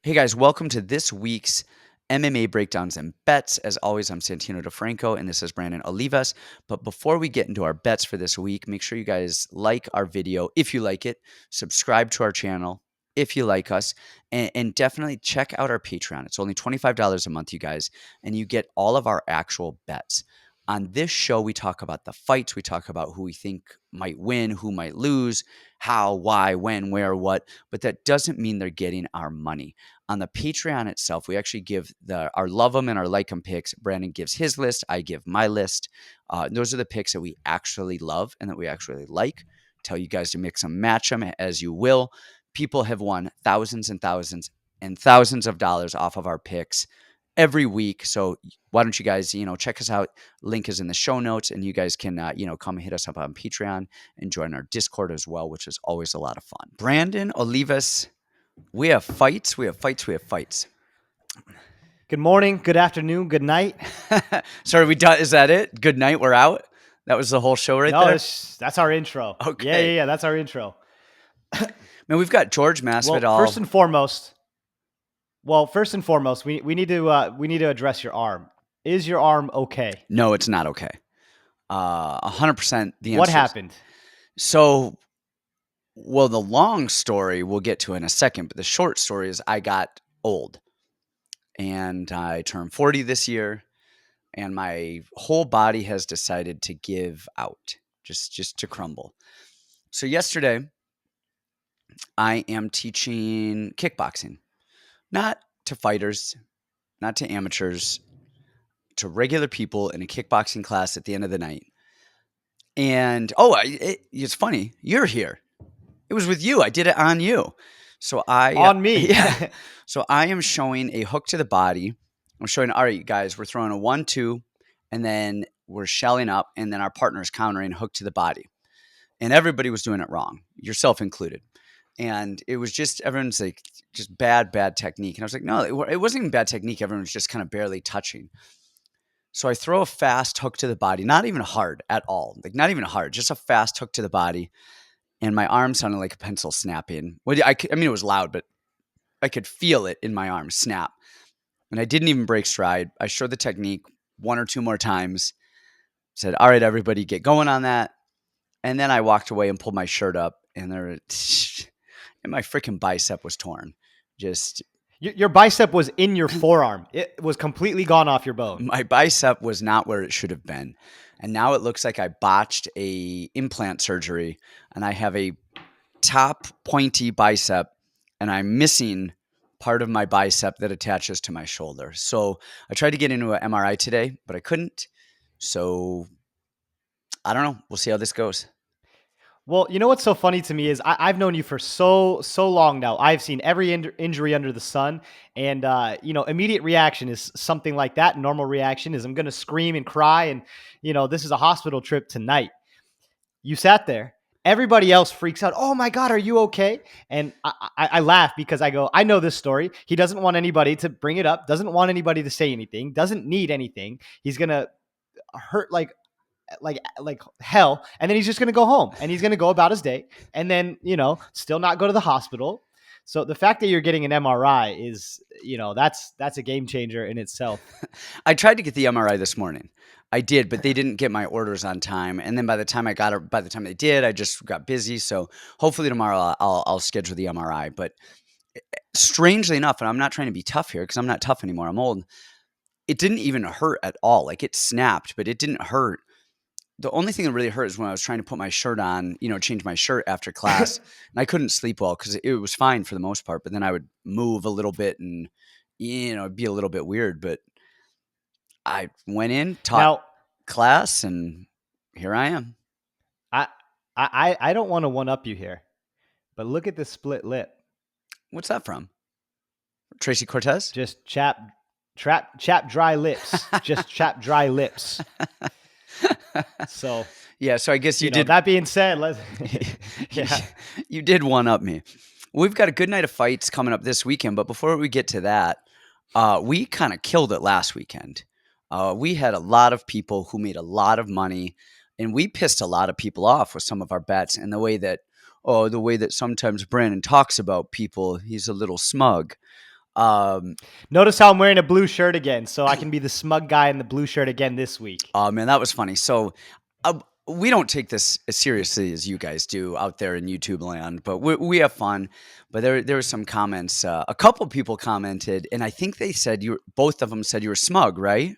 Hey guys, welcome to this week's MMA breakdowns and bets. As always, I'm Santino DeFranco and this is Brandon Olivas. But before we get into our bets for this week, make sure you guys like our video if you like it, subscribe to our channel if you like us, and definitely check out our Patreon. It's only $25 a month, you guys, and you get all of our actual bets. On this show, we talk about the fights, we talk about who we think might win, who might lose, how, why, when, where, what, but that doesn't mean they're getting our money. On the Patreon itself, we actually give our love them and our like them picks. Brandon gives his list. I give my list. Those are the picks that we actually love and that we actually like. Tell you guys to mix them, match them as you will. People have won thousands and thousands and thousands of dollars off of our picks every week. So why don't you guys, check us out. Link is in the show notes, and you guys can, come hit us up on Patreon and join our Discord as well, which is always a lot of fun. Brandon Olivas. We have fights. We have fights. We have fights. Good morning, good afternoon, good night. Sorry, we done. Is that it? Good night. We're out. That was the whole show right there. That's our intro. Okay. Yeah. That's our intro. Man, we've got Jorge Masvidal. Well, first and foremost, we need to address your arm. Is your arm okay? No, it's not okay. 100%. The answer. What happened? Well, the long story we'll get to in a second, but the short story is I got old and I turned 40 this year and my whole body has decided to give out, just to crumble. So yesterday I am teaching kickboxing, not to fighters, not to amateurs, to regular people in a kickboxing class at the end of the night. And it's funny, you're here. It was with you. I did it on you. So on me. Yeah. So I am showing a hook to the body. I'm showing, all right, guys, we're throwing a 1-2, and then we're shelling up, and then our partner's countering hook to the body. And everybody was doing it wrong, yourself included. And it was just, everyone's like, just bad technique. And I was like, no, it wasn't even bad technique. Everyone was just kind of barely touching. So I throw a fast hook to the body, not even hard at all. Like not even hard, just a fast hook to the body. And my arm sounded like a pencil snapping. Well, I mean, it was loud, but I could feel it in my arm snap. And I didn't even break stride. I showed the technique one or two more times. Said, all right, everybody get going on that. And then I walked away and pulled my shirt up. And my freaking bicep was torn. Just... Your bicep was in your forearm. It was completely gone off your bone. My bicep was not where it should have been. And now it looks like I botched a implant surgery and I have a top pointy bicep and I'm missing part of my bicep that attaches to my shoulder. So I tried to get into an MRI today, but I couldn't. So I don't know. We'll see how this goes. Well, you know what's so funny to me is I've known you for so long now. I've seen every injury under the sun, and immediate reaction is something like that. Normal reaction is I'm going to scream and cry, and this is a hospital trip tonight. You sat there. Everybody else freaks out. Oh my God, are you okay? And I laugh because I go, I know this story. He doesn't want anybody to bring it up. Doesn't want anybody to say anything. Doesn't need anything. He's gonna hurt like hell, and then he's just going to go home and he's going to go about his day and then still not go to the hospital. So the fact that you're getting an MRI is that's a game changer in itself. I tried to get the MRI this morning. I did, but they didn't get my orders on time, and then by the time they did, I just got busy. So hopefully tomorrow I'll schedule the MRI. But strangely enough, and I'm not trying to be tough here because I'm not tough anymore, I'm old, it didn't even hurt at all. Like it snapped, but it didn't hurt. The only thing that really hurt is when I was trying to put my shirt on, change my shirt after class. And I couldn't sleep well because it was fine for the most part. But then I would move a little bit and, it'd be a little bit weird. But I went in, taught class, and here I am. I don't want to one-up you here, but look at this split lip. What's that from? Tracy Cortez? Just chap dry lips. Just chap dry lips. So I guess you did. That being said, you did one up me. We've got a good night of fights coming up this weekend, but before we get to that, we kind of killed it last weekend. We had a lot of people who made a lot of money, and we pissed a lot of people off with some of our bets and the way that sometimes Brandon talks about people, he's a little smug. Um, Notice how I'm wearing a blue shirt again, so I can be the smug guy in the blue shirt again this week. oh man, that was funny. So we don't take this as seriously as you guys do out there in YouTube land, but we have fun. But there were some comments. A couple people commented, and I think they said both of them said you were smug, right?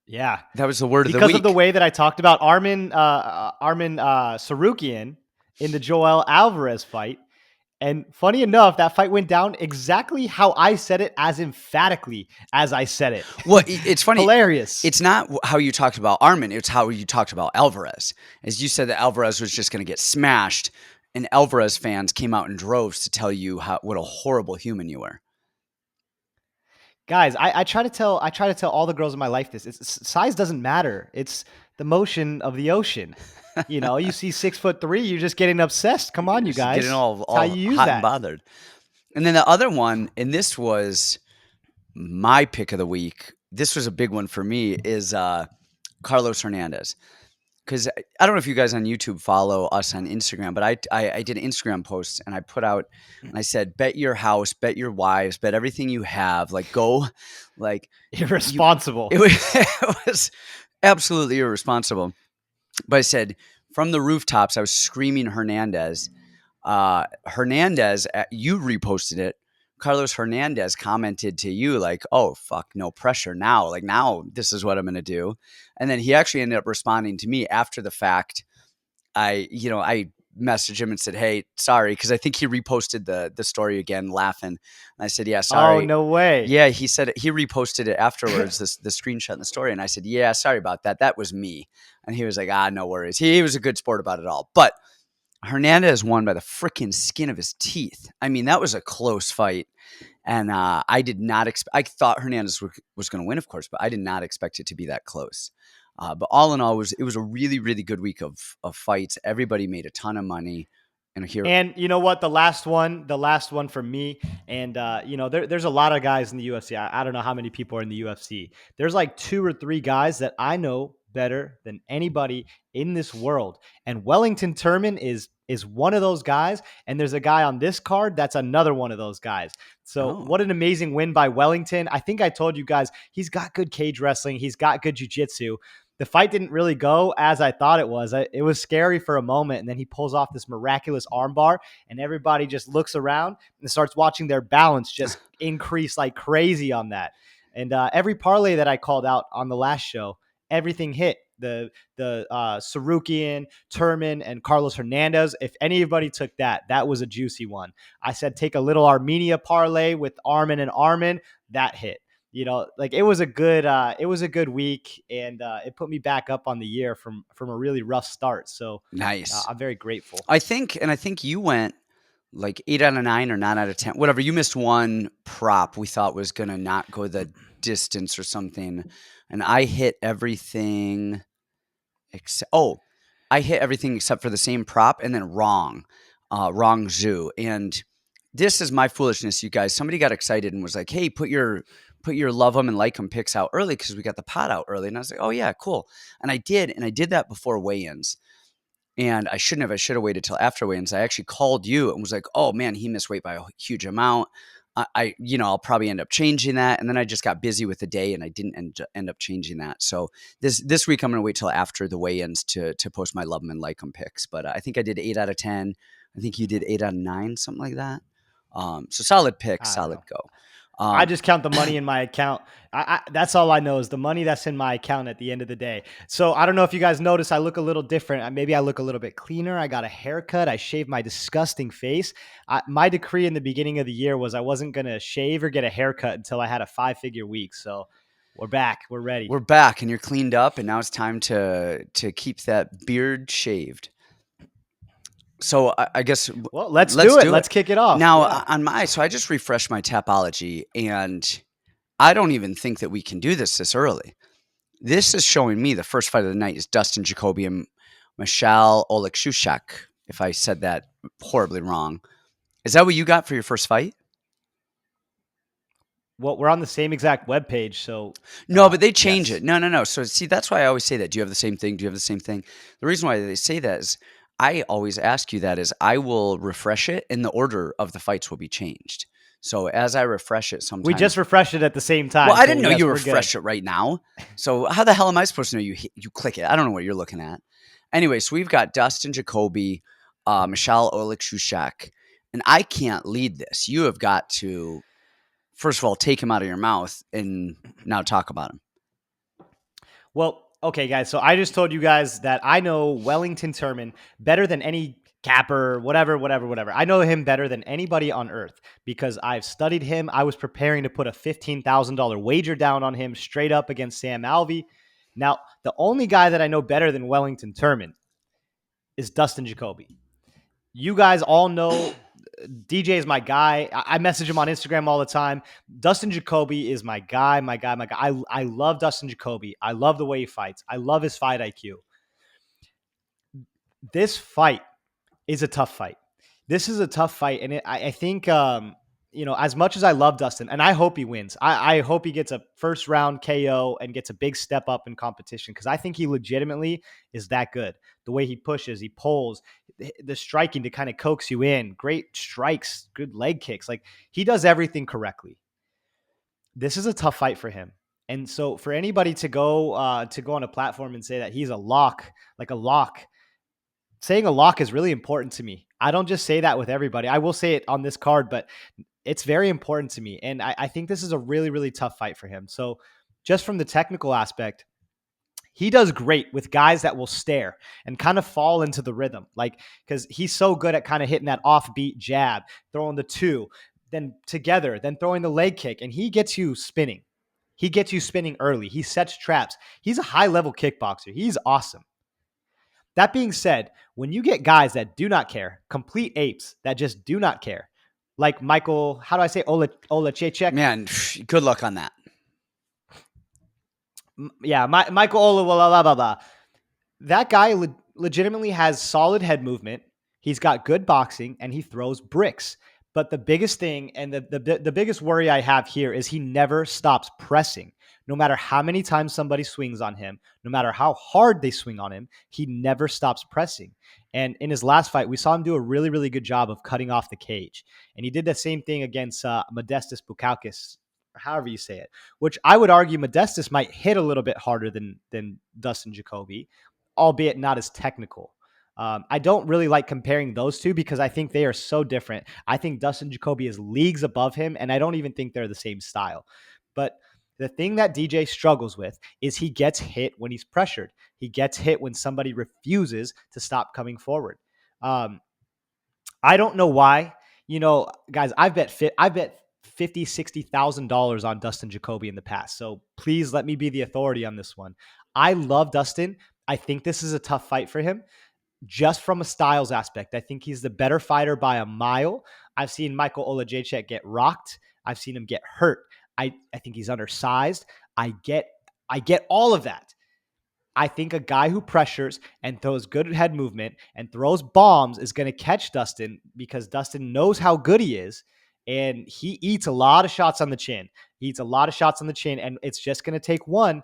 Yeah, That was the word of the because of the week. way that I talked about Armin Sarukian in the Joel Alvarez fight. And funny enough, that fight went down exactly how I said it, as emphatically as I said it. Well, it's funny. Hilarious. It's not how you talked about Armin. It's how you talked about Alvarez. As you said that Alvarez was just going to get smashed, and Alvarez fans came out in droves to tell you what a horrible human you were. Guys, I try to tell all the girls in my life this. Size doesn't matter. It's the motion of the ocean. You see 6'3", you're just getting obsessed. Come on, you Just guys. getting all That's how you use hot that. and bothered. And then the other one, and this was my pick of the week. This was a big one for me. Is Carlos Hernandez. Because I don't know if you guys on YouTube follow us on Instagram, but I did an Instagram post and I put out and I said, bet your house, bet your wives, bet everything you have. Like, go, like, Irresponsible. it was absolutely irresponsible. But I said, from the rooftops, I was screaming Hernandez. Hernandez, you reposted it. Carlos Hernandez commented to you like, oh, fuck, no pressure now. Like, now this is what I'm going to do. And then he actually ended up responding to me after the fact. I messaged him and said, hey, sorry, because I think he reposted the story again, laughing. And I said, yeah, sorry. Oh, no way. Yeah, he said he reposted it afterwards, the screenshot in the story. And I said, yeah, sorry about that. That was me. And he was like, no worries. He was a good sport about it all. But Hernandez won by the freaking skin of his teeth. I mean, that was a close fight. And I did not expect. I thought Hernandez was going to win, of course, but I did not expect it to be that close. But all in all, it was a really, really good week of fights. Everybody made a ton of money. And you know what? The last one for me, and there's a lot of guys in the UFC. I don't know how many people are in the UFC. There's like 2 or 3 guys that I know better than anybody in this world. And Wellington Turman is one of those guys. And there's a guy on this card that's another one of those guys. So what an amazing win by Wellington. I think I told you guys, he's got good cage wrestling. He's got good jiu-jitsu. The fight didn't really go as I thought it was. It was scary for a moment, and then he pulls off this miraculous armbar, and everybody just looks around and starts watching their balance just increase like crazy on that. And every parlay that I called out on the last show, everything hit. The Sarukian, Turman, and Carlos Hernandez. If anybody took that was a juicy one. I said take a little Armenia parlay with Armin and Armin. That hit. Like it was a good week, and it put me back up on the year from a really rough start. So nice. I'm very grateful. I think you went like 8 out of 9 or 9 out of 10, whatever. You missed one prop we thought was going to not go the distance or something. And I hit everything I hit everything except for the same prop and then wrong zoo. And this is my foolishness, you guys. Somebody got excited and was like, hey, put your love them and like them picks out early because we got the pot out early. And I was like, oh, yeah, cool. And I did that before weigh-ins. And I shouldn't have. I should have waited till after weigh-ins. I actually called you and was like, oh, man, he missed weight by a huge amount. I'll probably end up changing that. And then I just got busy with the day and I didn't end up changing that. So this week I'm going to wait till after the weigh-ins to post my love them and like them picks. But I think I did 8 out of 10. I think you did 8 out of 9, something like that. So solid pick, solid go. I just count the money in my account. That's all I know is the money that's in my account at the end of the day. So I don't know if you guys notice, I look a little different. Maybe I look a little bit cleaner. I got a haircut. I shaved my disgusting face. My decree in the beginning of the year was I wasn't going to shave or get a haircut until I had a 5-figure week. So we're back. We're ready. We're back and you're cleaned up. And now it's time to keep that beard shaved. So I guess let's do it. Let's kick it off. Now so I just refreshed my Tapology and I don't even think that we can do this early. This is showing me the first fight of the night is Dustin Jacoby and Michal Oleksiejczuk, if I said that horribly wrong. Is that what you got for your first fight? Well, we're on the same exact webpage, so... No, but they change it. No. So see, that's why I always say that. Do you have the same thing? Do you have the same thing? The reason why they say that is I always ask you that is I will refresh it and the order of the fights will be changed. So as I refresh it We just sometimes, refreshed it at the same well, time. I So didn't know yes, you we're good. refresh it right now. So how the hell am I supposed to know you click it? I don't know what you're looking at. Anyway, so we've got Dustin Jacoby, Michelle Oleksiejczuk, and I can't lead this. You have got to, first of all, take him out of your mouth and now talk about him. Well, okay, guys. So I just told you guys that I know Wellington Turman better than any capper, whatever, whatever, whatever. I know him better than anybody on earth because I've studied him. I was preparing to put a $15,000 wager down on him straight up against Sam Alvey. Now, the only guy that I know better than Wellington Turman is Dustin Jacoby. You guys all know DJ is my guy. I message him on Instagram all the time. Dustin Jacoby is my guy, my guy, my guy. I love Dustin Jacoby. I love the way he fights. I love his fight IQ. This fight is a tough fight. This is a tough fight. And I think, as much as I love Dustin, and I hope he wins, I hope he gets a first round KO and gets a big step up in competition because I think he legitimately is that good. The way he pushes, he pulls, the striking to kind of coax you in, great strikes, good leg kicks. Like he does everything correctly. This is a tough fight for him. And so for anybody to go on a platform and say that he's a lock, like a lock, saying a lock is really important to me. I don't just say that with everybody. I will say it on this card, but it's very important to me. And I think this is a really, really tough fight for him. So just from the technical aspect, he does great with guys that will stare and kind of fall into the rhythm. Like, because he's so good at kind of hitting that offbeat jab, throwing the two, then together, then throwing the leg kick, and he gets you spinning. He gets you spinning early. He sets traps. He's a high level kickboxer. He's awesome. That being said, when you get guys that do not care, complete apes that just do not care, like Michael, how do I say Oleksiejczuk? Man, good luck on that. Yeah, Michael Ola, blah, blah, blah, blah. That guy legitimately has solid head movement. He's got good boxing and he throws bricks. But the biggest thing and the biggest worry I have here is he never stops pressing. No matter how many times somebody swings on him, no matter how hard they swing on him, he never stops pressing. And in his last fight, we saw him do a really, really good job of cutting off the cage. And he did the same thing against Modestas Bukauskas, or however you say it, which I would argue Modestas might hit a little bit harder than Dustin Jacoby, albeit not as technical. I don't really like comparing those two because I think they are so different. I think Dustin Jacoby is leagues above him, and I don't even think they're the same style. But the thing that DJ struggles with is he gets hit when he's pressured. He gets hit when somebody refuses to stop coming forward. I don't know why. Guys, I've bet $50,000-$60,000 on Dustin Jacoby in the past. So please let me be the authority on this one. I love Dustin. I think this is a tough fight for him. Just from a styles aspect, I think he's the better fighter by a mile. I've seen Michael Oleksiejczuk get rocked. I've seen him get hurt. I think he's undersized. I get all of that. I think a guy who pressures and throws good head movement and throws bombs is going to catch Dustin because Dustin knows how good he is. And he eats a lot of shots on the chin. He eats a lot of shots on the chin, and it's just going to take one.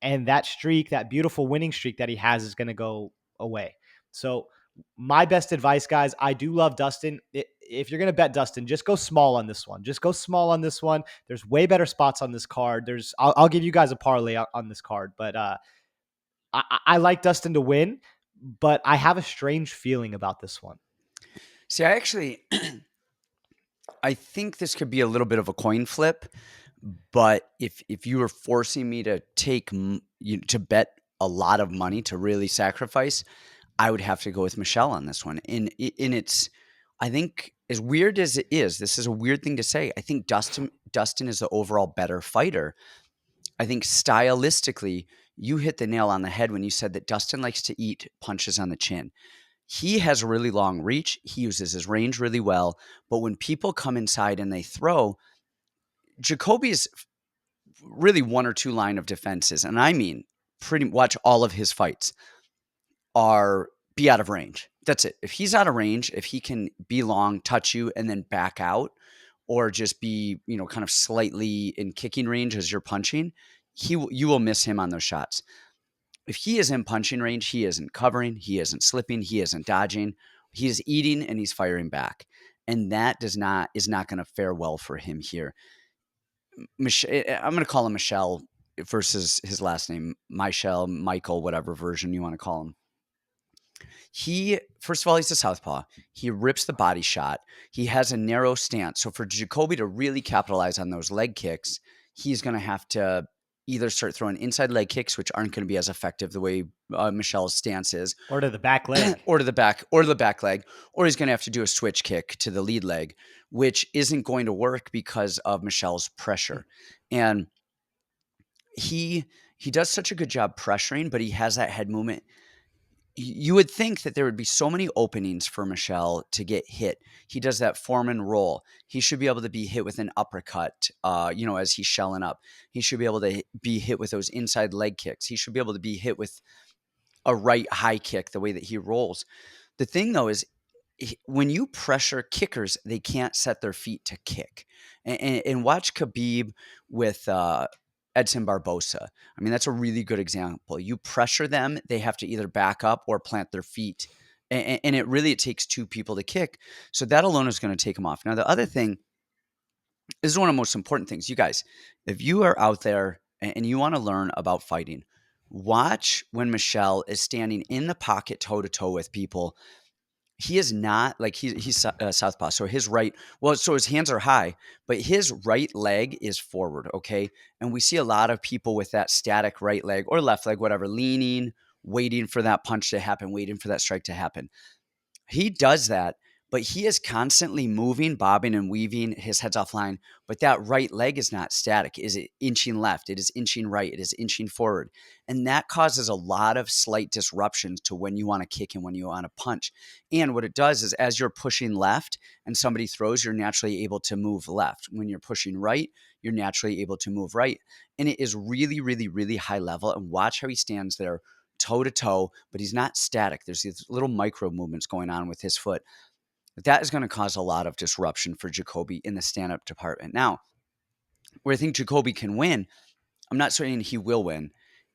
And that streak, that beautiful winning streak that he has, is going to go away. So my best advice, guys, I do love Dustin. If you're going to bet Dustin, just go small on this one. Just go small on this one. There's way better spots on this card. I'll give you guys a parlay on this card, but I like Dustin to win, but I have a strange feeling about this one. See, I actually, I think this could be a little bit of a coin flip, but if you were forcing me to to bet a lot of money to really sacrifice, I would have to go with Michelle on this one. And it's, I think, as weird as it is, this is a weird thing to say. I think Dustin is the overall better fighter. I think stylistically, you hit the nail on the head when you said that Dustin likes to eat punches on the chin. He has really long reach. He uses his range really well. But when people come inside and they throw, Jacoby's really one or two line of defenses, and I mean pretty much all of his fights are be out of range. That's it. If he's out of range, if he can be long, touch you, and then back out, or just be, kind of slightly in kicking range as you're punching, you will miss him on those shots. If he is in punching range, he isn't covering, he isn't slipping, he isn't dodging. He is eating and he's firing back. and that is not going to fare well for him here. I'm going to call him Michelle versus his last name, Michael, whatever version you want to call him. He, first of all, he's a southpaw. He rips the body shot. He has a narrow stance. So for Jacoby to really capitalize on those leg kicks, he's going to have to either start throwing inside leg kicks, which aren't going to be as effective the way Michelle's stance is, Or to the back leg. or to the back leg, or he's going to have to do a switch kick to the lead leg, which isn't going to work because of Michelle's pressure. And he does such a good job pressuring, but he has that head movement. You would think that there would be so many openings for Michelle to get hit. He does that Foreman roll. He should be able to be hit with an uppercut, as he's shelling up. He should be able to be hit with those inside leg kicks. He should be able to be hit with a right high kick the way that he rolls. The thing, though, is when you pressure kickers, they can't set their feet to kick. And watch Khabib with Edson Barboza. I mean, that's a really good example. You pressure them, they have to either back up or plant their feet. And it takes two people to kick. So that alone is going to take them off. Now, the other thing, this is one of the most important things. You guys, if you are out there and you want to learn about fighting, watch when Michelle is standing in the pocket toe-to-toe with people. He is not like he's southpaw. So his his hands are high, but his right leg is forward. Okay. And we see a lot of people with that static right leg or left leg, whatever, leaning, waiting for that punch to happen, waiting for that strike to happen. He does that, but he is constantly moving, bobbing and weaving. His head's offline, but that right leg is not static. Is it inching left? It is inching right. It is inching forward. And that causes a lot of slight disruptions to when you want to kick and when you want to punch. And what it does is as you're pushing left and somebody throws, you're naturally able to move left. When you're pushing right, you're naturally able to move right. And it is really, really, really high level. And watch how he stands there toe to toe, but he's not static. There's these little micro movements going on with his foot. That is going to cause a lot of disruption for Jacoby in the stand-up department. Now, where I think Jacoby can win, I'm not saying he will win,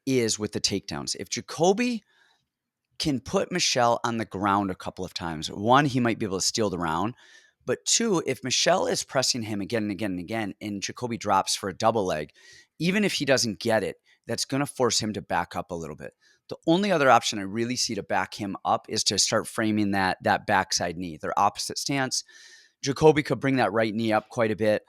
is with the takedowns. If Jacoby can put Michelle on the ground a couple of times, one, he might be able to steal the round. But two, if Michelle is pressing him again and again and again, and Jacoby drops for a double leg, even if he doesn't get it, that's going to force him to back up a little bit. The only other option I really see to back him up is to start framing that backside knee. Their opposite stance. Jacoby could bring that right knee up quite a bit.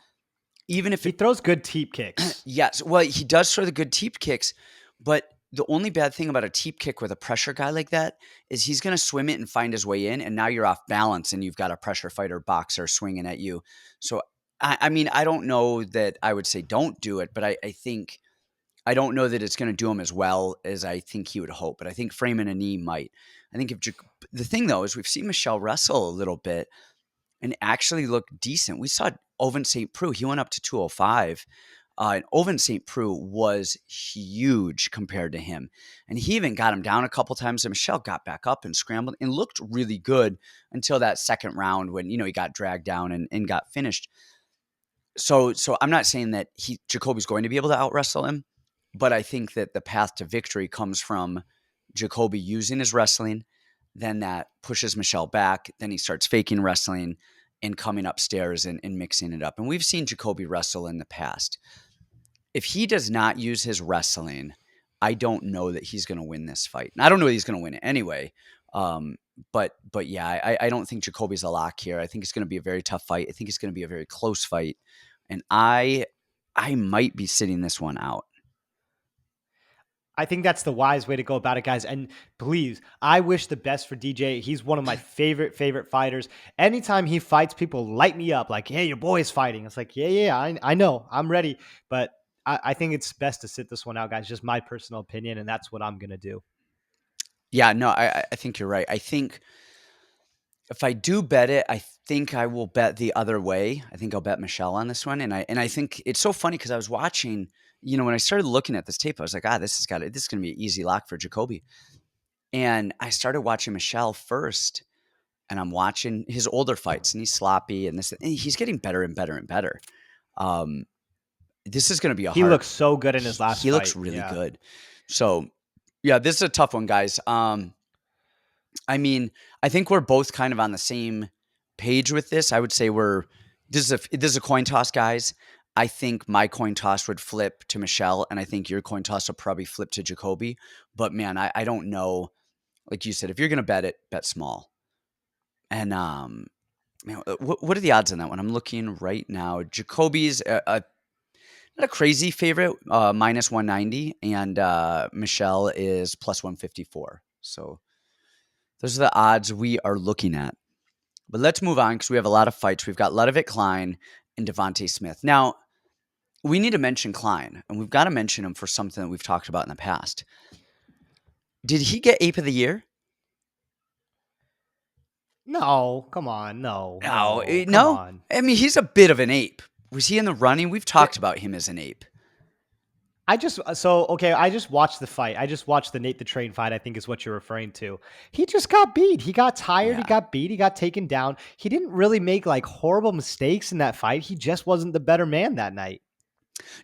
Even if he throws good teep kicks. Yes. Well, he does throw the good teep kicks, but the only bad thing about a teep kick with a pressure guy like that is he's going to swim it and find his way in, and now you're off balance and you've got a pressure fighter boxer swinging at you. So, I mean, I don't know that I would say don't do it, but I think I don't know that it's going to do him as well as I think he would hope, but I think framing a knee might. I think the thing, though, is we've seen Michelle wrestle a little bit and actually look decent. We saw Ovince St. Preux. He went up to 205. And Ovince St. Preux was huge compared to him. And he even got him down a couple times. And Michelle got back up and scrambled and looked really good until that second round when, he got dragged down and got finished. So I'm not saying that Jacoby's going to be able to out-wrestle him, but I think that the path to victory comes from Jacoby using his wrestling. Then that pushes Michelle back. Then he starts faking wrestling and coming upstairs and mixing it up. And we've seen Jacoby wrestle in the past. If he does not use his wrestling, I don't know that he's going to win this fight. And I don't know that he's going to win it anyway. But yeah, I don't think Jacoby's a lock here. I think it's going to be a very tough fight. I think it's going to be a very close fight. And I might be sitting this one out. I think that's the wise way to go about it, guys. And please, I wish the best for DJ. He's one of my favorite fighters. Anytime he fights, people light me up like, hey, your boy is fighting. It's like, yeah, I know. I'm ready. But I think it's best to sit this one out, guys. Just my personal opinion, and that's what I'm going to do. Yeah, no, I think you're right. I think if I do bet it, I think I will bet the other way. I think I'll bet Michelle on this one. And I think it's so funny because I was watching – when I started looking at this tape, I was like, this is going to be an easy lock for Jacoby. And I started watching Michelle first, and I'm watching his older fights, and he's sloppy, and he's getting better and better and better. This is going to be He looks so good in his last fight. He looks really good. So, yeah, this is a tough one, guys. I mean, I think we're both kind of on the same page with this. I would say this is a coin toss, guys. I think my coin toss would flip to Michelle, and I think your coin toss will probably flip to Jacoby. But man, I don't know. Like you said, if you're gonna bet it, bet small. And man, what are the odds on that one? I'm looking right now. Jacoby's not a crazy favorite, minus 190, and Michelle is plus 154. So those are the odds we are looking at. But let's move on because we have a lot of fights. We've got Ludovic Klein and Devontae Smith. Now, we need to mention Klein, and we've got to mention him for something that we've talked about in the past. Did he get ape of the year? No, come on, no, No, no, come no. on. I mean, he's a bit of an ape. Was he in the running? We've talked about him as an ape. I just watched the fight. I just watched the Nate the Train fight, I think is what you're referring to. He just got beat. He got tired, he Yeah. got beat, he got taken down. He didn't really make like horrible mistakes in that fight. He just wasn't the better man that night.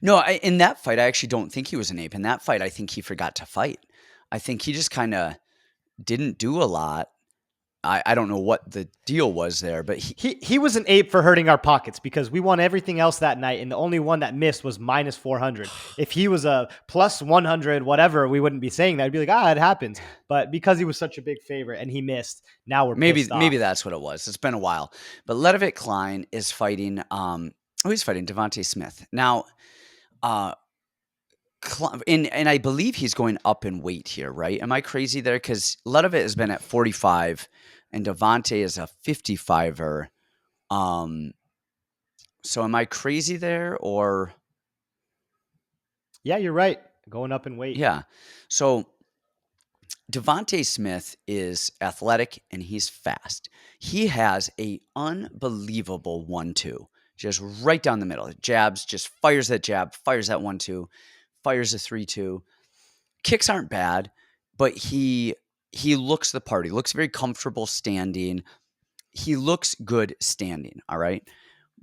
No, in that fight, I actually don't think he was an ape. In that fight, I think he forgot to fight. I think he just kind of didn't do a lot. I don't know what the deal was there, but He was an ape for hurting our pockets because we won everything else that night, and the only one that missed was minus 400. If he was a plus 100, whatever, we wouldn't be saying that. I'd be like, it happens. But because he was such a big favorite and he missed, now we're pissed maybe off. that's what it was. It's been a while. But Ludovic Klein is fighting he's fighting Devontae Smith. Now, and I believe he's going up in weight here, right? Am I crazy there? Because Ludovic has been at 45 and Devontae is a 55er. So am I crazy there or? Yeah, you're right. Going up in weight. Yeah. So Devontae Smith is athletic and he's fast. He has a unbelievable 1-2, just right down the middle. Jabs, just fires that jab, fires that 1-2, fires a 3-2. Kicks aren't bad, but he looks the part. He looks very comfortable standing. He looks good standing, all right?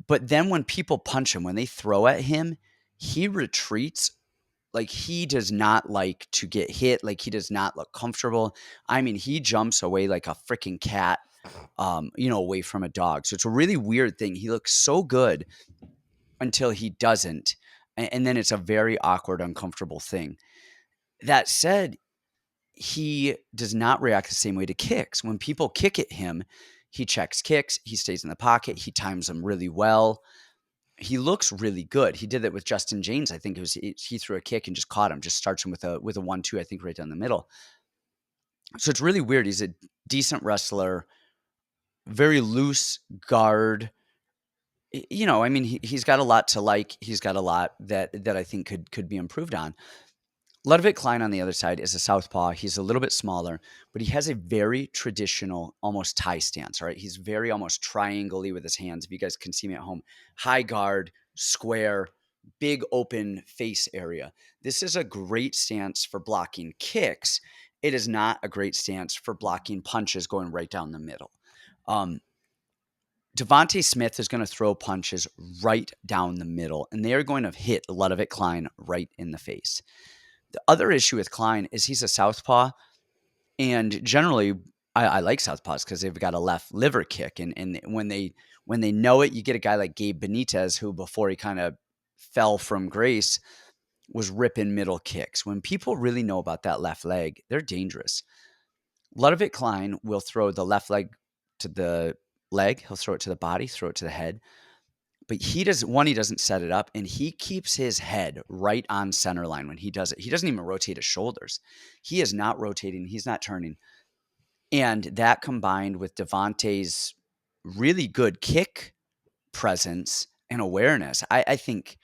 But then when people punch him, when they throw at him, he retreats. Like, he does not like to get hit. Like, he does not look comfortable. I mean, he jumps away like a freaking cat, away from a dog. So it's a really weird thing. He looks so good until he doesn't. And then it's a very awkward, uncomfortable thing. That said, he does not react the same way to kicks. When people kick at him, he checks kicks. He stays in the pocket. He times them really well. He looks really good. He did that with Justin James. I think he threw a kick and just caught him, just starts him with a 1-2, I think right down the middle. So it's really weird. He's a decent wrestler, very loose guard. I mean, he's got a lot to like. He's got a lot that I think could be improved on. Ludovic Klein on the other side is a southpaw. He's a little bit smaller, but he has a very traditional, almost Thai stance, right? He's very almost triangle-y with his hands. If you guys can see me at home, high guard, square, big open face area. This is a great stance for blocking kicks. It is not a great stance for blocking punches going right down the middle. Devontae Smith is going to throw punches right down the middle, and they are going to hit Ludovic Klein right in the face. The other issue with Klein is he's a southpaw, and generally I like southpaws because they've got a left liver kick, and when they know it, you get a guy like Gabe Benitez, who before he kind of fell from grace was ripping middle kicks. When people really know about that left leg, they're dangerous. Ludovic Klein will throw the left leg to the leg, he'll throw it to the body, throw it to the head. But he doesn't set it up, and he keeps his head right on center line when he does it. He doesn't even rotate his shoulders. He is not rotating. He's not turning. And that combined with Devontae's really good kick presence and awareness, I think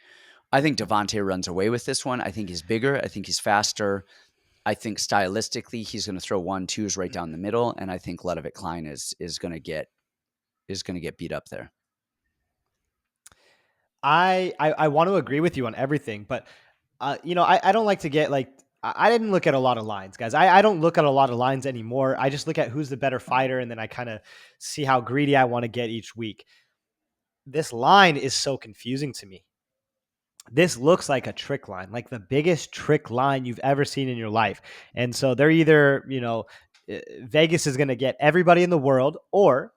Devontae runs away with this one. I think he's bigger. I think he's faster. I think stylistically he's going to throw 1-2s right down the middle, and I think Ludovic Klein is going to get beat up there. I want to agree with you on everything, but I don't like to get like I didn't look at a lot of lines, guys. I don't look at a lot of lines anymore. I just look at who's the better fighter, and then I kind of see how greedy I want to get each week. This line is so confusing to me. This looks like a trick line, like the biggest trick line you've ever seen in your life. And so they're either, Vegas is going to get everybody in the world, or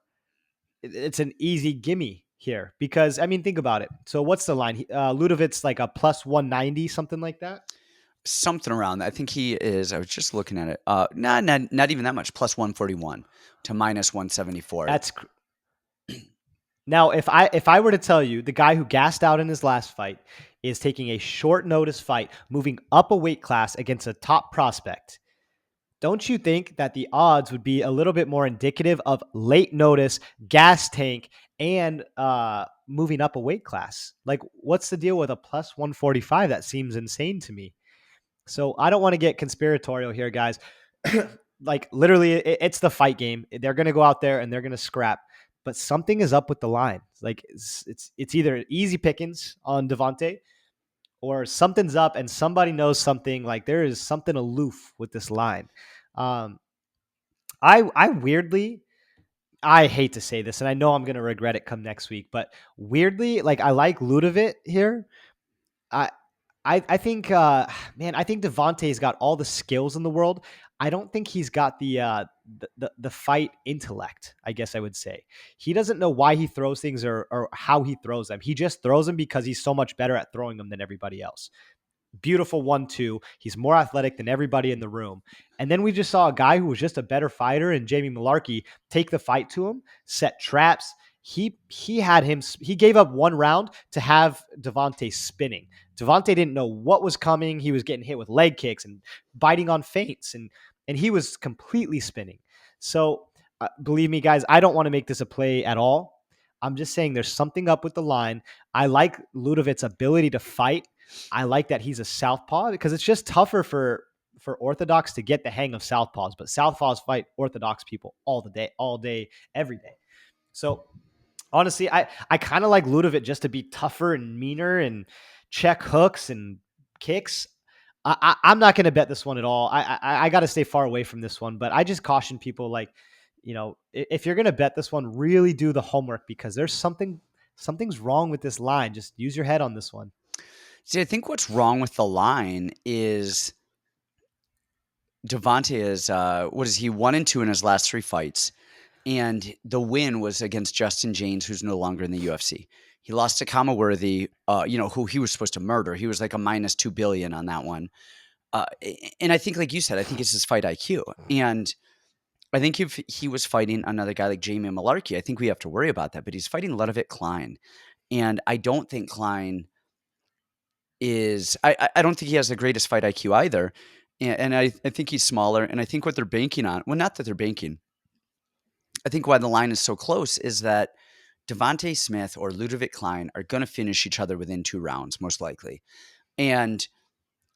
it's an easy gimme here because I mean, think about it. So what's the line? Ludovic's like a plus 190, something like that. Something around that. I think he is. I was just looking at it. Not even that much. Plus 141 to minus 174. That's Now, if I were to tell you the guy who gassed out in his last fight is taking a short notice fight, moving up a weight class against a top prospect, don't you think that the odds would be a little bit more indicative of late notice, gas tank, and moving up a weight class? Like, what's the deal with a plus 145? That seems insane to me. So I don't want to get conspiratorial here, guys. Like literally, it's the fight game. They're going to go out there and they're going to scrap. But something is up with the line. Like it's either easy pickings on Devontae or something's up and somebody knows something. Like there is something aloof with this line. Um, I weirdly, I hate to say this, and I know I'm going to regret it come next week, but weirdly, like I like Ludovic here. I I think man, I think Devontae's got all the skills in the world. I don't think he's got the fight intellect, I guess I would say. He doesn't know why he throws things or how he throws them. He just throws them because he's so much better at throwing them than everybody else. Beautiful 1-2. He's more athletic than everybody in the room. And then we just saw a guy who was just a better fighter and Jamie Mullarkey take the fight to him, set traps. He had him. He gave up one round to have Devontae spinning. Devontae didn't know what was coming. He was getting hit with leg kicks and biting on feints, and he was completely spinning. So believe me, guys, I don't want to make this a play at all. I'm just saying there's something up with the line. I like Ludovic's ability to fight. I like that he's a southpaw because it's just tougher for orthodox to get the hang of southpaws. But southpaws fight orthodox people all day, every day. So honestly, I kind of like Ludovic just to be tougher and meaner and check hooks and kicks. I'm not going to bet this one at all. I got to stay far away from this one. But I just caution people like, if you're going to bet this one, really do the homework because there's something's wrong with this line. Just use your head on this one. See, I think what's wrong with the line is Devontae is what is he 1-2 in his last 3 fights, and the win was against Justin James, who's no longer in the UFC. He lost to Kama Worthy, who he was supposed to murder. He was like a minus 2 billion on that one. And I think, like you said, I think it's his fight IQ. And I think if he was fighting another guy like Jamie Mullarkey, I think we have to worry about that. But he's fighting Ludovic Klein. And I don't think Klein is I don't think he has the greatest fight IQ either. And I think he's smaller. And I think what they're banking on, well, not that they're banking. I think why the line is so close is that Devontae Smith or Ludovic Klein are going to finish each other within 2 rounds, most likely. And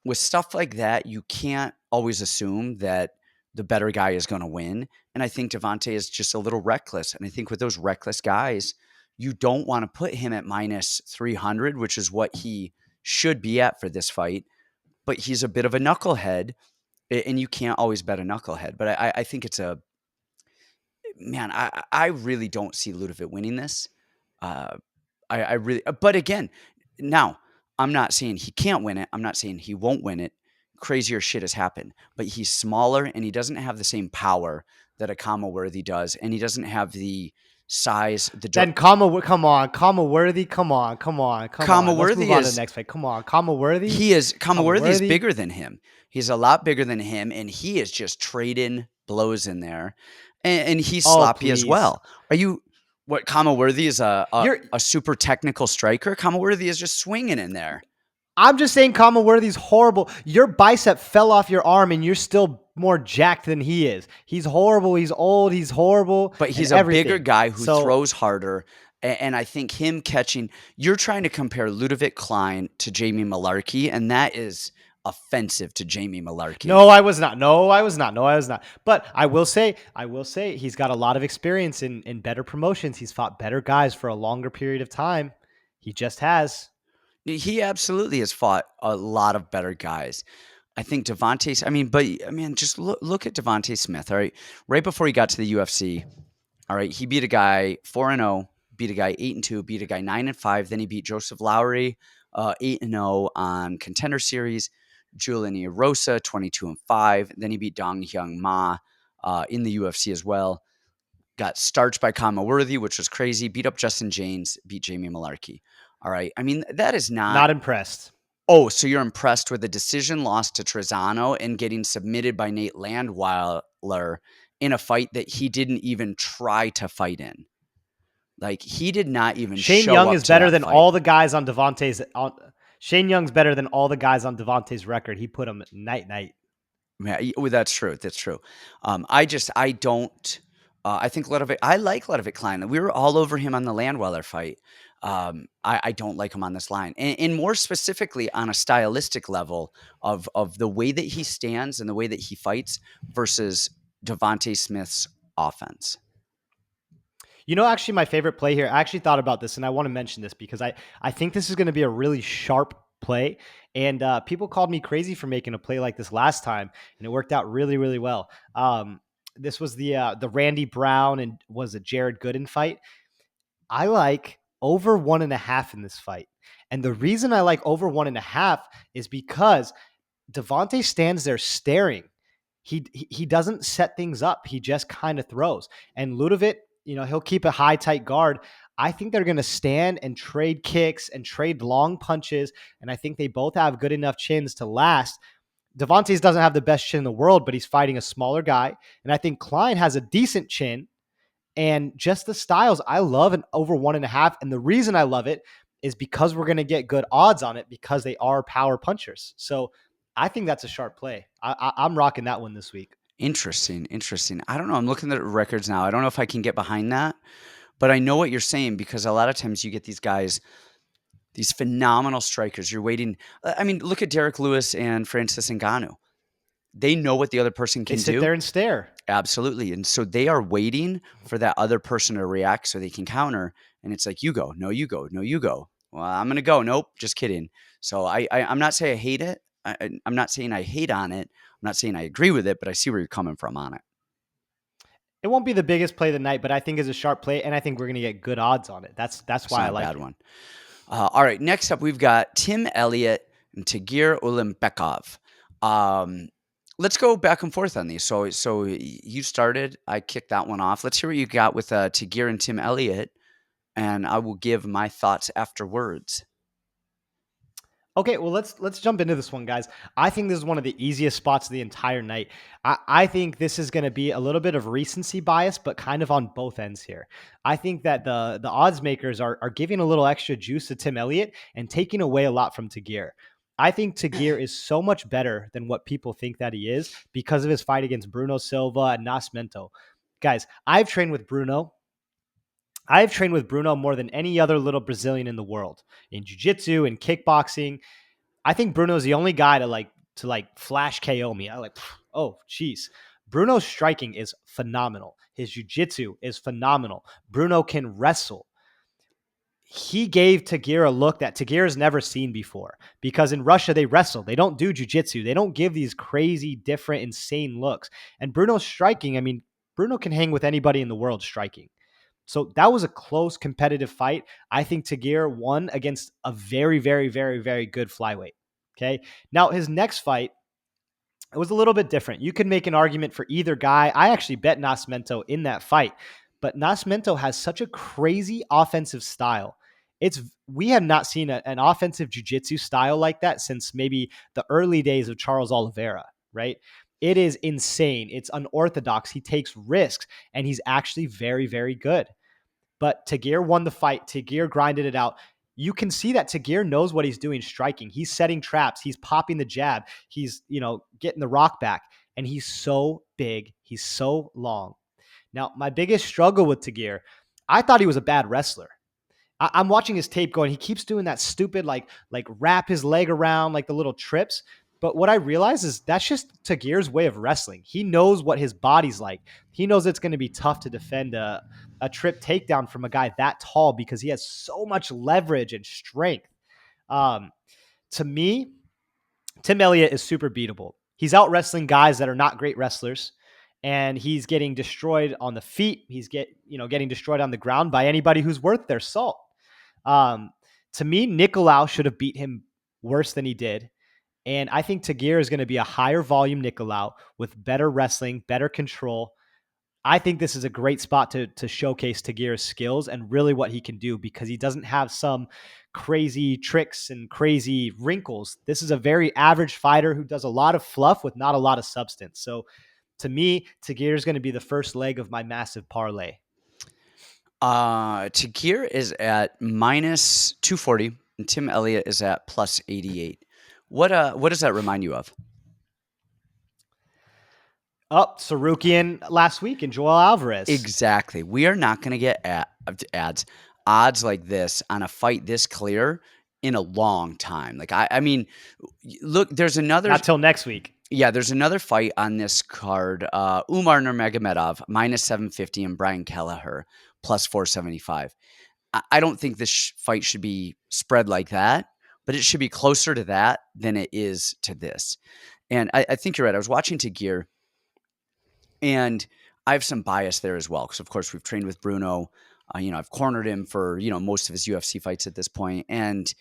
with stuff like that, you can't always assume that the better guy is going to win. And I think Devontae is just a little reckless. And I think with those reckless guys, you don't want to put him at minus 300, which is what he should be at for this fight. But he's a bit of a knucklehead, and you can't always bet a knucklehead. But I think it's man, I really don't see Ludovic winning this. I really, but again, now I'm not saying he can't win it. I'm not saying he won't win it. Crazier shit has happened, but he's smaller and he doesn't have the same power that a Kama Worthy does, and he doesn't have the size. Then come on, Worthy, come on. Kama Let's Worthy move on to is the next fight. Come on, Kama Worthy. Kama Worthy is bigger than him. He's a lot bigger than him, and he is just trading blows in there, and he's sloppy as well. Are you? What Kama Worthy is a super technical striker? Kama Worthy is just swinging in there. I'm just saying Kama Worthy's horrible. Your bicep fell off your arm and you're still more jacked than he is. He's horrible. He's old. He's horrible. But he's a bigger guy who throws harder. And I think him catching – you're trying to compare Ludovic Klein to Jamie Mullarkey, and that is offensive to Jamie Mullarkey. No, I was not. But I will say he's got a lot of experience in better promotions. He's fought better guys for a longer period of time. He just has. He absolutely has fought a lot of better guys. I think Devontae, just look at Devontae Smith, all right? Right before he got to the UFC, all right, he beat a guy 4-0, beat a guy 8-2, beat a guy 9-5. Then he beat Joseph Lowry 8-0 on Contender Series, Julian Erosa 22-5. Then he beat Dong Hyun Ma in the UFC as well. got starched by Kama Worthy, which was crazy, beat up Justin James, beat Jamie Mullarkey. All right. I mean, that is not. Not impressed. Oh, so you're impressed with the decision loss to Trezano and getting submitted by Nate Landweiler in a fight that he didn't even try to fight in. Like, he did not even Shane show Young up is to better that than fight. all the guys on Devontae's. Shane Young's better than all the guys on Devontae's record. He put him night. Yeah, well, that's true. That's true. I don't. I think Ludovic. I like Ludovic Klein. We were all over him on the Landweller fight. I don't like him on this line, and more specifically on a stylistic level of the way that he stands and the way that he fights versus Devontae Smith's offense. You know, actually, my favorite play here, I actually thought about this, and I want to mention this because I think this is going to be a really sharp play. And people called me crazy for making a play like this last time, and it worked out really, really well. This was the Randy Brown and was it Jared Gooden fight. I like over 1.5 in this fight. And the reason I like over 1.5 is because Devontae stands there staring. He doesn't set things up. He just kind of throws. And Ludovic, he'll keep a high, tight guard. I think they're going to stand and trade kicks and trade long punches. And I think they both have good enough chins to last. Devontae's doesn't have the best chin in the world, but he's fighting a smaller guy. And I think Klein has a decent chin. And just the styles, I love an over 1.5. And the reason I love it is because we're going to get good odds on it because they are power punchers. So I think that's a sharp play. I'm rocking that one this week. Interesting. I don't know. I'm looking at the records now. I don't know if I can get behind that, but I know what you're saying because a lot of times you get these guys, these phenomenal strikers. You're waiting. I mean, look at Derek Lewis and Francis Ngannou. They know what the other person They can sit do. there and stare. Absolutely. And so they are waiting for that other person to react so they can counter. And it's like, you go, no, you go, no, you go. Well, I'm going to go. Nope. Just kidding. So I'm not saying I hate it. I'm not saying I hate on it. I'm not saying I agree with it, but I see where you're coming from on it. It won't be the biggest play of the night, but I think it's a sharp play, and I think we're going to get good odds on it. That's why I like Not a bad it. one. All right. Next up, we've got Tim Elliott and Tagir Ulanbekov. Let's go back and forth on these. So you started. I kicked that one off. Let's hear what you got with Tagir and Tim Elliott, and I will give my thoughts afterwards. Okay, well let's jump into this one, guys. I think this is one of the easiest spots of the entire night. I think this is going to be a little bit of recency bias, but kind of on both ends here. I think that the odds makers are giving a little extra juice to Tim Elliott and taking away a lot from Tagir. I think Tagir is so much better than what people think that he is because of his fight against Bruno Silva and Nascimento. Guys, I've trained with Bruno more than any other little Brazilian in the world in jiu-jitsu and kickboxing. I think Bruno's the only guy to flash KO me. Oh, geez. Bruno's striking is phenomenal. His jiu-jitsu is phenomenal. Bruno can wrestle. He gave Tagir a look that Tagir has never seen before because in Russia, they wrestle. They don't do jiu-jitsu. They don't give these crazy, different, insane looks. And Bruno's striking, I mean, Bruno can hang with anybody in the world striking. So that was a close competitive fight. I think Tagir won against a very, very, very, very good flyweight. Okay. Now his next fight, it was a little bit different. You can make an argument for either guy. I actually bet Nascimento in that fight, but Nascimento has such a crazy offensive style. We have not seen an offensive jiu-jitsu style like that since maybe the early days of Charles Oliveira, right? It is insane. It's unorthodox. He takes risks, and he's actually very, very good. But Tagir won the fight. Tagir grinded it out. You can see that Tagir knows what he's doing striking. He's setting traps. He's popping the jab. He's, getting the rock back. And he's so big. He's so long. Now, my biggest struggle with Tagir, I thought he was a bad wrestler. I'm watching his tape going, he keeps doing that stupid, wrap his leg around, like the little trips. But what I realize is that's just Tagir's way of wrestling. He knows what his body's like. He knows it's going to be tough to defend a trip takedown from a guy that tall because he has so much leverage and strength. To me, Tim Elliott is super beatable. He's out wrestling guys that are not great wrestlers, and he's getting destroyed on the feet. He's getting destroyed on the ground by anybody who's worth their salt. To me, Nicolau should have beat him worse than he did. And I think Tagir is going to be a higher volume Nicolau with better wrestling, better control. I think this is a great spot to showcase Tagir's skills and really what he can do because he doesn't have some crazy tricks and crazy wrinkles. This is a very average fighter who does a lot of fluff with not a lot of substance. So to me, Tagir is going to be the first leg of my massive parlay. Tagir is at minus 240 and Tim Elliott is at plus 88. What does that remind you of? Sarukian last week and Joel Alvarez. Exactly. We are not going to get odds like this on a fight this clear in a long time. Like I mean, look, there's another. Not till next week. Yeah, there's another fight on this card. Umar Nurmagomedov minus 750 and Brian Kelleher plus 475. I don't think this fight should be spread like that, but it should be closer to that than it is to this. And I think you're right. I was watching Tagir, and I have some bias there as well because, of course, we've trained with Bruno. I've cornered him for most of his UFC fights at this point, and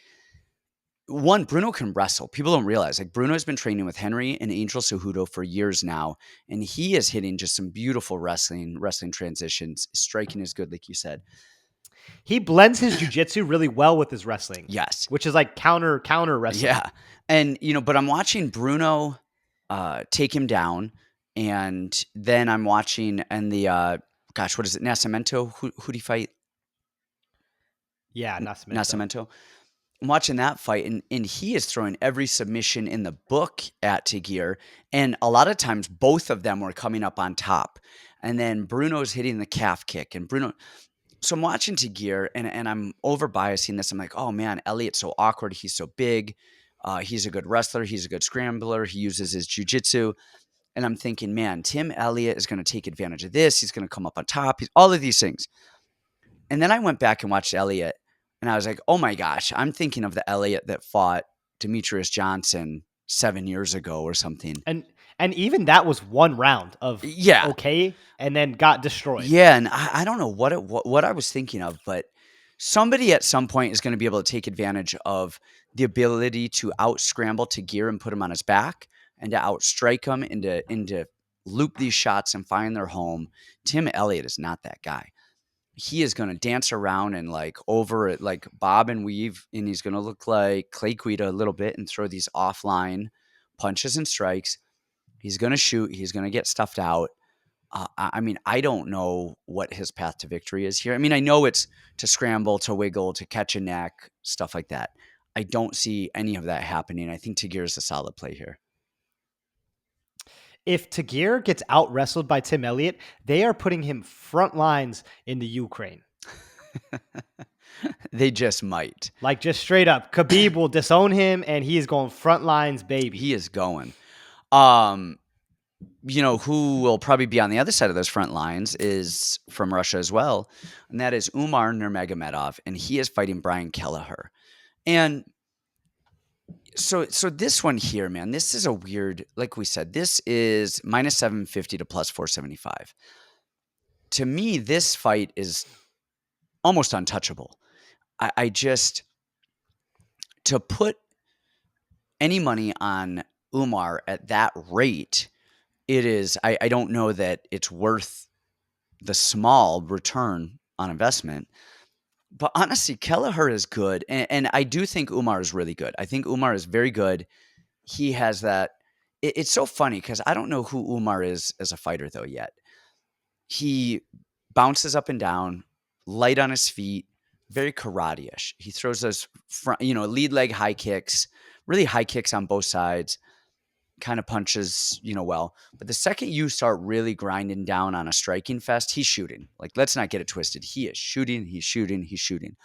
one, Bruno can wrestle. People don't realize, like, Bruno's been training with Henry and Angel Cejudo for years now, and he is hitting just some beautiful wrestling transitions. Striking is good, like you said. He blends his jiu-jitsu really well with his wrestling. Yes. Which is like counter wrestling. Yeah. And, but I'm watching Bruno take him down, and then I'm watching and the what is it? Nascimento? Who did he fight? Yeah, Nascimento. I'm watching that fight, and he is throwing every submission in the book at Tagir, and a lot of times both of them were coming up on top, and then Bruno's hitting the calf kick, and Bruno. So I'm watching Tagir, and I'm over biasing this. I'm like, oh man, Elliott's so awkward. He's so big. He's a good wrestler. He's a good scrambler. He uses his jiu-jitsu. And I'm thinking, man, Tim Elliott is going to take advantage of this. He's going to come up on top. All of these things. And then I went back and watched Elliott, and I was like, oh my gosh, I'm thinking of the Elliott that fought Demetrius Johnson 7 years ago or something. And even that was one round of okay, and then got destroyed. Yeah, and I don't know what I was thinking of, but somebody at some point is going to be able to take advantage of the ability to out scramble Tagir and put him on his back, and to outstrike him and to loop these shots and find their home. Tim Elliott is not that guy. He is going to dance around and over it, like bob and weave, and he's going to look like Clay Guida a little bit and throw these offline punches and strikes. He's going to shoot. He's going to get stuffed out. I mean, I don't know what his path to victory is here. I mean, I know it's to scramble, to wiggle, to catch a neck, stuff like that. I don't see any of that happening. I think Tagir is a solid play here. If Tagir gets out wrestled by Tim Elliott, they are putting him front lines in the Ukraine. They just might. Like, just straight up, Khabib will disown him, and he is going front lines, baby. He is going. Who will probably be on the other side of those front lines is from Russia as well, and that is Umar Nurmagomedov, and he is fighting Brian Kelleher. And so this one here, man, this is a weird, like we said, this is minus 750 to plus 475. To me, this fight is almost untouchable. I just, to put any money on Umar at that rate, it is, I don't know that it's worth the small return on investment. But honestly, Kelleher is good. And I do think Umar is really good. I think Umar is very good. He has that. It's so funny because I don't know who Umar is as a fighter, though, yet. He bounces up and down, light on his feet, very karate-ish. He throws those front, lead leg high kicks, really high kicks on both sides, kind of punches, well. But the second you start really grinding down on a striking fest, he's shooting. Like, let's not get it twisted. He is shooting, he's shooting, he's shooting.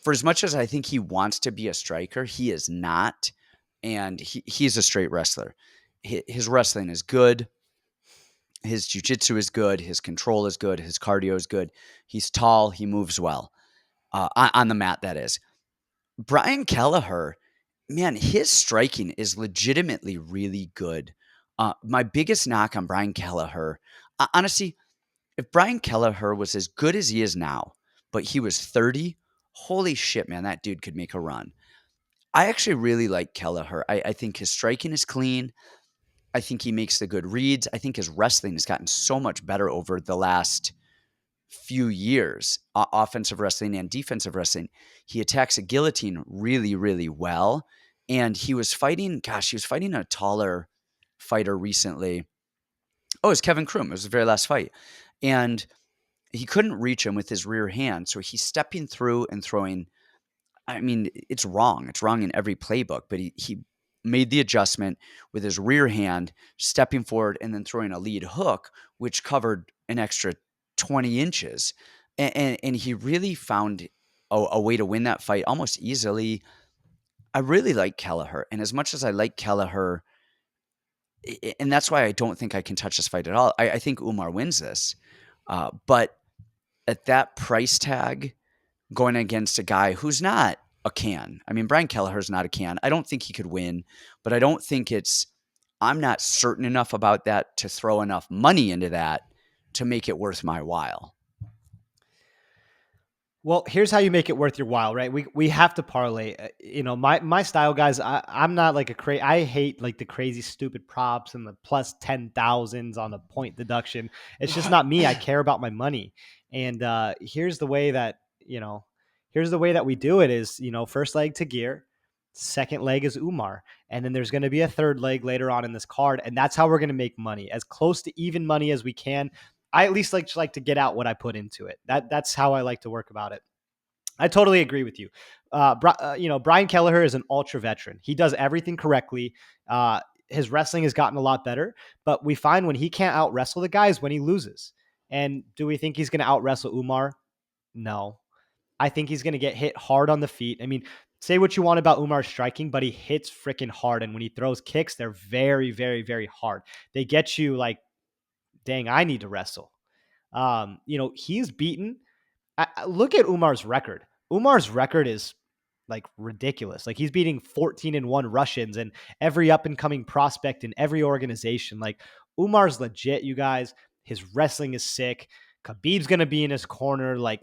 For as much as I think he wants to be a striker, he is not. And he's a straight wrestler. His wrestling is good. His jiu-jitsu is good. His control is good. His cardio is good. He's tall. He moves well. On the mat, that is. Brian Kelleher, man, his striking is legitimately really good. My biggest knock on Brian Kelleher, honestly, if Brian Kelleher was as good as he is now, but he was 30, holy shit, man, that dude could make a run. I actually really like Kelleher. I think his striking is clean. I think he makes the good reads. I think his wrestling has gotten so much better over the last few years, offensive wrestling and defensive wrestling. He attacks a guillotine really, really well. And he was fighting a taller fighter recently. Oh, it was Kevin Kroom. It was the very last fight. And he couldn't reach him with his rear hand. So he's stepping through and throwing. I mean, it's wrong. It's wrong in every playbook, but he made the adjustment with his rear hand, stepping forward and then throwing a lead hook, which covered an extra 20 inches. And he really found a way to win that fight almost easily. I really like Kelleher. And as much as I like Kelleher, and that's why I don't think I can touch this fight at all, I think Umar wins this. But at that price tag, going against a guy who's not a can. I mean, Brian Kelleher's not a can. I don't think he could win, but I don't think I'm not certain enough about that to throw enough money into that to make it worth my while. Well, here's how you make it worth your while, right? We have to parlay. My style, guys. I'm not like I hate like the crazy stupid props and the plus 10,000s on a point deduction. It's just not me. I care about my money. And here's the way that we do it is first leg to Gear, second leg is Umar, and then there's going to be a third leg later on in this card, and that's how we're going to make money, as close to even money as we can. I at least like to get out what I put into it. That's how I like to work about it. I totally agree with you. Brian Kelleher is an ultra veteran. He does everything correctly. His wrestling has gotten a lot better, but we find when he can't out wrestle the guys when he loses. And do we think he's going to out wrestle Umar? No. I think he's going to get hit hard on the feet. I mean, say what you want about Umar's striking, but he hits freaking hard. And when he throws kicks, they're very, very, very hard. They get you like, dang, I need to wrestle. He's beaten. Look at Umar's record. Umar's record is like ridiculous. Like he's beating 14-1 Russians and every up and coming prospect in every organization. Like Umar's legit, you guys. His wrestling is sick. Khabib's going to be in his corner. Like,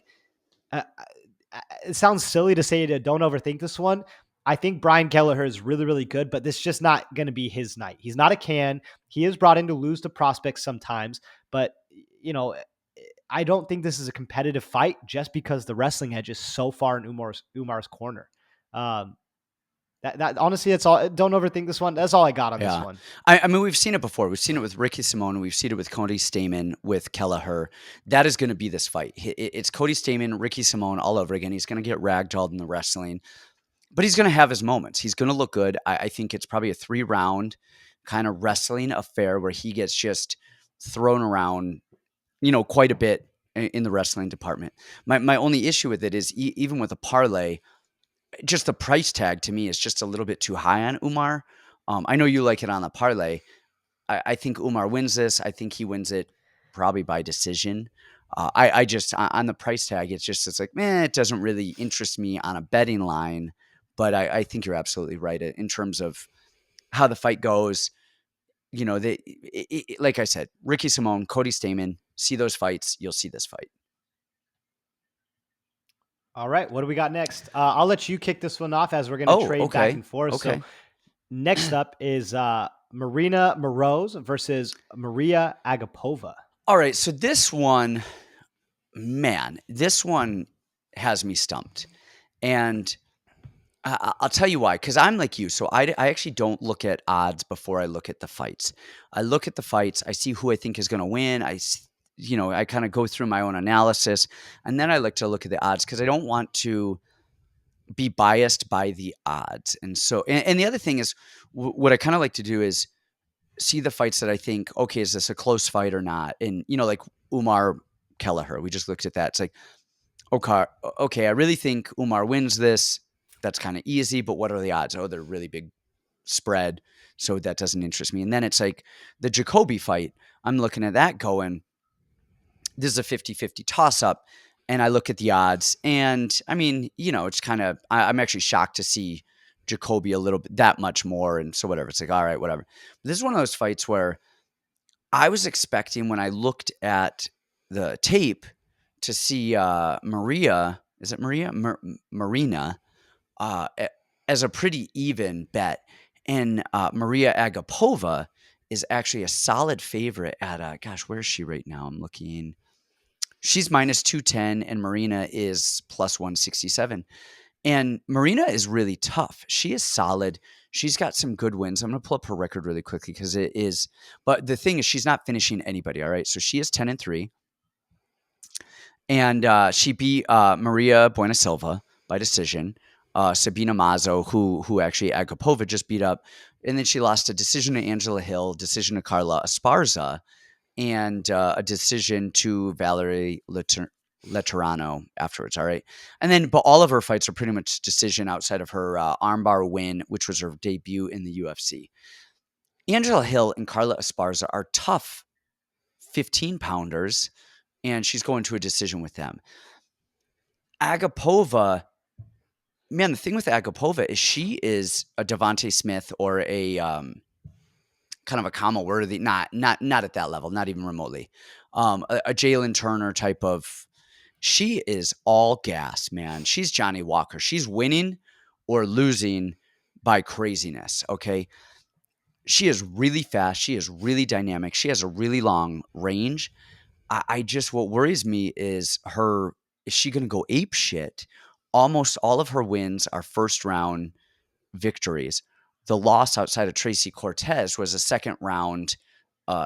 it sounds silly to say to don't overthink this one. I think Brian Kelleher is really, really good, but this is just not going to be his night. He's not a can. He is brought in to lose to prospects sometimes, but I don't think this is a competitive fight just because the wrestling edge is so far in Umar's corner. That honestly, that's all. Don't overthink this one. That's all I got on this one. I mean, we've seen it before. We've seen it with Ricky Simon. We've seen it with Cody Stamann, with Kelleher. That is going to be this fight. It's Cody Stamann, Ricky Simon all over again. He's going to get ragdolled in the wrestling, but he's going to have his moments. He's going to look good. I think it's probably a 3-round kind of wrestling affair where he gets just thrown around, quite a bit in the wrestling department. My only issue with it is even with a parlay, just the price tag to me is just a little bit too high on Umar. I know you like it on the parlay. I think Umar wins this. I think he wins it probably by decision. I just, on the price tag, it's like, it doesn't really interest me on a betting line. But I think you're absolutely right in terms of how the fight goes. Like I said, Ricky Simon, Cody Stamann, see those fights, you'll see this fight. All right, what do we got next? I'll let you kick this one off as we're going to trade back and forth. Okay. So next up is Marina Moroz versus Maria Agapova. All right, so this one has me stumped. And I'll tell you why, because I'm like you. So I actually don't look at odds before I look at the fights. I look at the fights. I see who I think is going to win. I kind of go through my own analysis, and then I like to look at the odds because I don't want to be biased by the odds. And so, and the other thing is, what I kind of like to do is see the fights that I think, okay, is this a close fight or not? And like Umar Kelleher, we just looked at that. It's like, okay, I really think Umar wins this. That's kind of easy, but what are the odds? Oh, they're really big spread, so that doesn't interest me. And then it's like the Jacoby fight. I'm looking at that going, this is a 50-50 toss-up, and I look at the odds, and I mean, it's kind of, I'm actually shocked to see Jacoby a little bit, that much more, and so whatever. It's like, all right, whatever. But this is one of those fights where I was expecting, when I looked at the tape, to see Marina as a pretty even bet, and Maria Agapova is actually a solid favorite at, gosh, where is she right now? I'm looking. She's minus 210 and Marina is plus 167. And Marina is really tough. She is solid. She's got some good wins. I'm going to pull up her record really quickly because it is, but the thing is, she's not finishing anybody. All right. So she is 10-3. And she beat Maria Buenasilva by decision. Sabina Mazo, who actually Agapova just beat up. And then she lost a decision to Angela Hill, decision to Carla Esparza, and a decision to Valerie Letterano afterwards. All right. And then, but all of her fights are pretty much decision outside of her armbar win, which was her debut in the UFC. Angela Hill and Carla Esparza are tough 15 pounders, and she's going to a decision with them. Agapova, man, the thing with Agapova is she is a Devontae Smith or a kind of a Kama Worthy, not at that level, not even remotely. A Jalen Turner type of. She is all gas, man. She's Johnny Walker. She's winning or losing by craziness. Okay, she is really fast. She is really dynamic. She has a really long range. I just, what worries me is her. Is she going to go ape shit? Almost all of her wins are first round victories. The loss outside of Tracy Cortez was a second round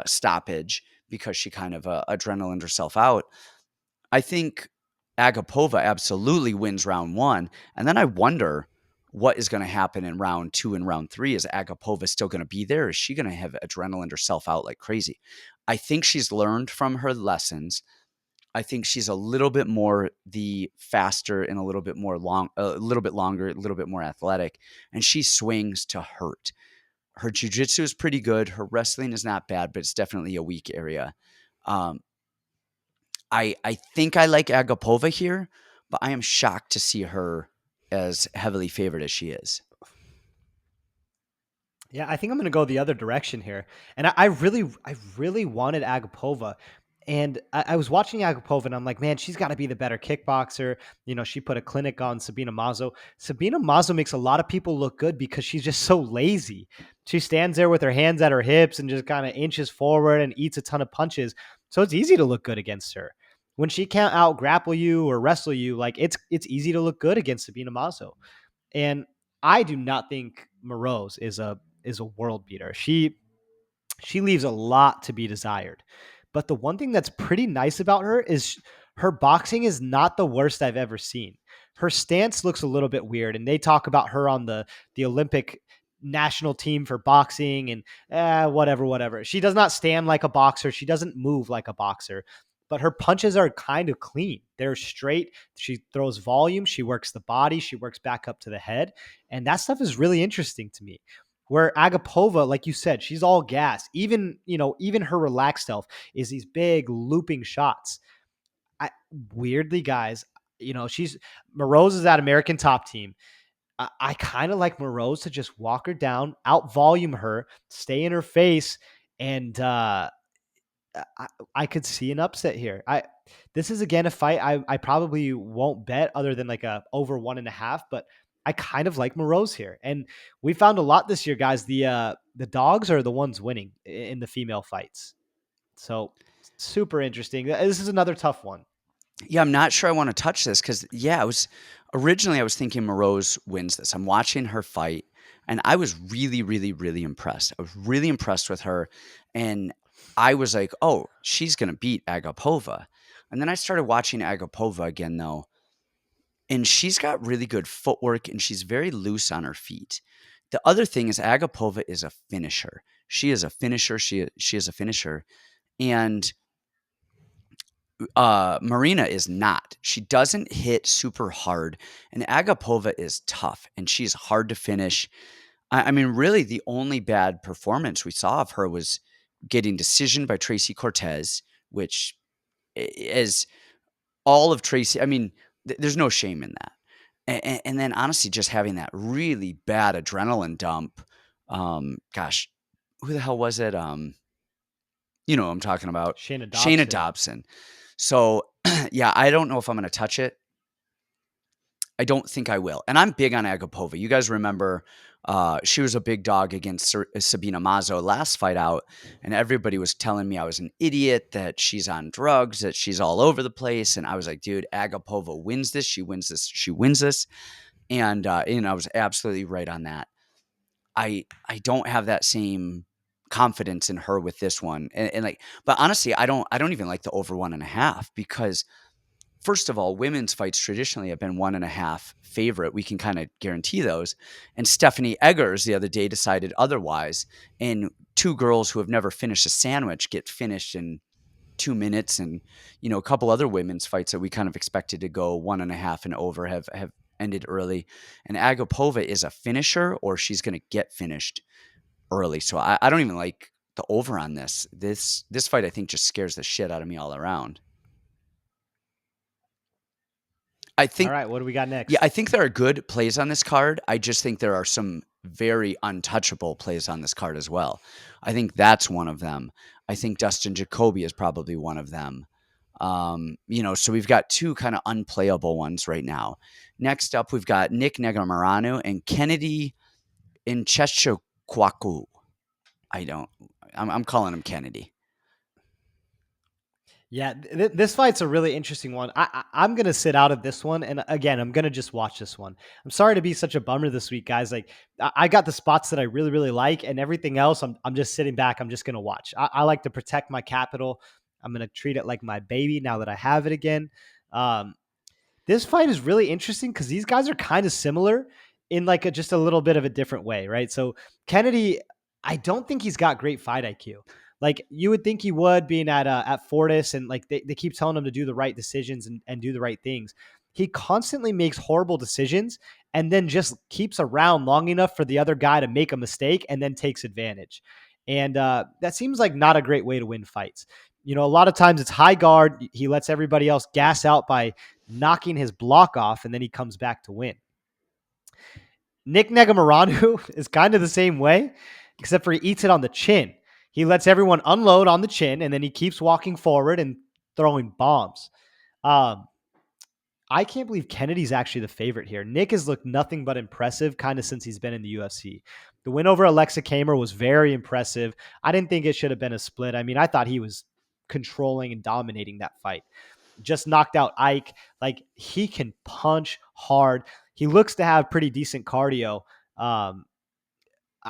stoppage because she kind of adrenalined herself out. I think Agapova absolutely wins round one. And then I wonder what is going to happen in round two and round three. Is Agapova still going to be there? Is she going to have adrenaline herself out like crazy? I think she's learned from her lessons. I think she's a little bit more the faster and a little bit more a little bit longer, a little bit more athletic, and she swings to hurt. Her jiu-jitsu is pretty good. Her wrestling is not bad, but it's definitely a weak area. Um, I think I like Agapova here, but I am shocked to see her as heavily favored as she is. Yeah, I think I'm going to go the other direction here. And I really wanted Agapova. And I was watching Agapova and I'm like, man, she's got to be the better kickboxer. You know, she put a clinic on Sabina Mazo. Sabina Mazo makes a lot of people look good because she's just so lazy. She stands there with her hands at her hips and just kind of inches forward and eats a ton of punches. So it's easy to look good against her. When she can't out grapple you or wrestle you, like it's easy to look good against Sabina Mazo. And I do not think Moroz is a world beater. She leaves a lot to be desired. But the one thing that's pretty nice about her is her boxing is not the worst I've ever seen. Her stance looks a little bit weird, and they talk about her on the Olympic national team for boxing and whatever. She does not stand like a boxer. She doesn't move like a boxer, but her punches are kind of clean. They're straight. She throws volume. She works the body. She works back up to the head. And that stuff is really interesting to me. Where Agapova, like you said, she's all gas. Even her relaxed self is these big looping shots. Weirdly, guys, she's Moroz is that American Top Team. I kind of like Moroz to just walk her down, out volume her, stay in her face, and I could see an upset here. This is again a fight I probably won't bet other than like a over 1.5, but I kind of like Moroz here. And we found a lot this year, guys. The dogs are the ones winning in the female fights. So super interesting. This is another tough one. Yeah, I'm not sure I want to touch this because, yeah, I was thinking Moroz wins this. I'm watching her fight, and I was really, really, really impressed. I was really impressed with her, and I was like, oh, she's going to beat Agapova. And then I started watching Agapova again, though, and she's got really good footwork, and she's very loose on her feet. The other thing is Agapova is a finisher. She is a finisher. She is a finisher, and Marina is not. She doesn't hit super hard, and Agapova is tough, and she's hard to finish. I mean, really, the only bad performance we saw of her was getting decision by Tracy Cortez, which is all of Tracy. I mean, there's no shame in that. And then honestly, just having that really bad adrenaline dump. Gosh, who the hell was it? You know what I'm talking about. Shayna Shayna Dobson. Dobson. So, yeah, I don't know if I'm going to touch it. I don't think I will. And I'm big on Agapova. You guys remember she was a big dog against Sabina Mazo last fight out, and everybody was telling me I was an idiot, that she's on drugs, that she's all over the place. And I was like, dude, Agapova wins this. She wins this. She wins this. And I was absolutely right on that. I don't have that same confidence in her with this one. And like, but honestly, I don't even like the over 1.5 because first of all, women's fights traditionally have been 1.5 favorite. We can kind of guarantee those. And Stephanie Eggers the other day decided otherwise. And two girls who have never finished a sandwich get finished in 2 minutes. And, a couple other women's fights that we kind of expected to go 1.5 and over have ended early. And Agapova is a finisher, or she's going to get finished early. So I don't even like the over on this. This fight, I think, just scares the shit out of me all around. I All think right, what do we got Yeah, next? I think there are good plays on this card. I just think there are some very untouchable plays on this card as well. I think that's one of them. I think Dustin Jacoby is probably one of them. So we've got two kind of unplayable ones right now. Next up, we've got Nick Negumereanu and Kennedy Nzechukwu. I'm calling him Kennedy. Yeah, this fight's a really interesting one. I'm gonna sit out of this one, and again, I'm gonna just watch this one. I'm sorry to be such a bummer this week, guys. Like, I got the spots that I really, really like, and everything else, I'm just sitting back. I'm just gonna watch. I like to protect my capital. I'm gonna treat it like my baby now that I have it again. Um, this fight is really interesting because these guys are kind of similar in like just a little bit of a different way, right? So Kennedy, I don't think he's got great fight IQ. Like you would think he would, being at Fortis, and like they keep telling him to do the right decisions and do the right things. He constantly makes horrible decisions and then just keeps around long enough for the other guy to make a mistake and then takes advantage. And that seems like not a great way to win fights. A lot of times it's high guard. He lets everybody else gas out by knocking his block off, and then he comes back to win. Nick Negumereanu is kind of the same way, except for he eats it on the chin. He lets everyone unload on the chin, and then he keeps walking forward and throwing bombs. Um, I can't believe Kennedy's actually the favorite here. Nick has looked nothing but impressive kind of since he's been in the UFC. The win over Oleksiejczuk was very impressive. I didn't think it should have been a split. I mean, I thought he was controlling and dominating that fight. Just knocked out Ike. Like, he can punch hard. He looks to have pretty decent cardio. Um,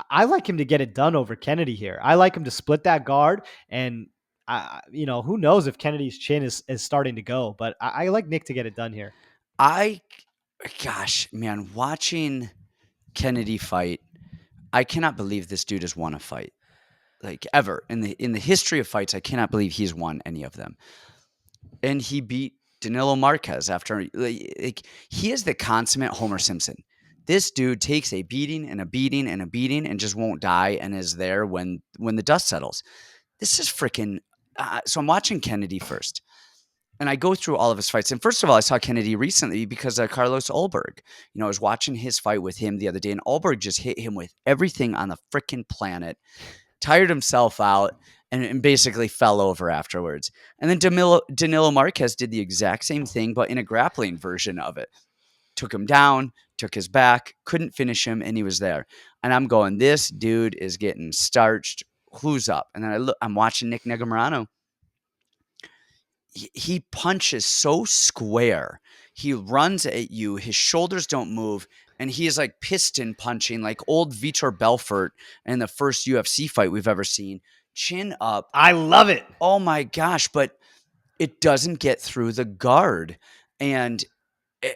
I like him to get it done over Kennedy here. I like him to split that guard, and who knows if Kennedy's chin is starting to go, but I like Nick to get it done here. I Gosh, man, watching Kennedy fight, I cannot believe this dude has won a fight. Like ever in the history of fights, I cannot believe he's won any of them. And he beat Danilo Marquez after like he is the consummate Homer Simpson. This dude takes a beating and a beating and a beating and just won't die and is there when the dust settles. This is freaking. So I'm watching Kennedy first, and I go through all of his fights. And first of all, I saw Kennedy recently because of Carlos Ulberg. I was watching his fight with him the other day, and Ulberg just hit him with everything on the freaking planet, tired himself out, and basically fell over afterwards. And then Danilo Marquez did the exact same thing, but in a grappling version of it. Took him down, took his back, couldn't finish him, and he was there. And I'm going, this dude is getting starched. Who's up? And then I'm watching Nick Negumereanu. He punches so square. He runs at you. His shoulders don't move. And he is like piston punching, like old Vitor Belfort in the first UFC fight we've ever seen. Chin up. I love it. Oh my gosh. But it doesn't get through the guard. And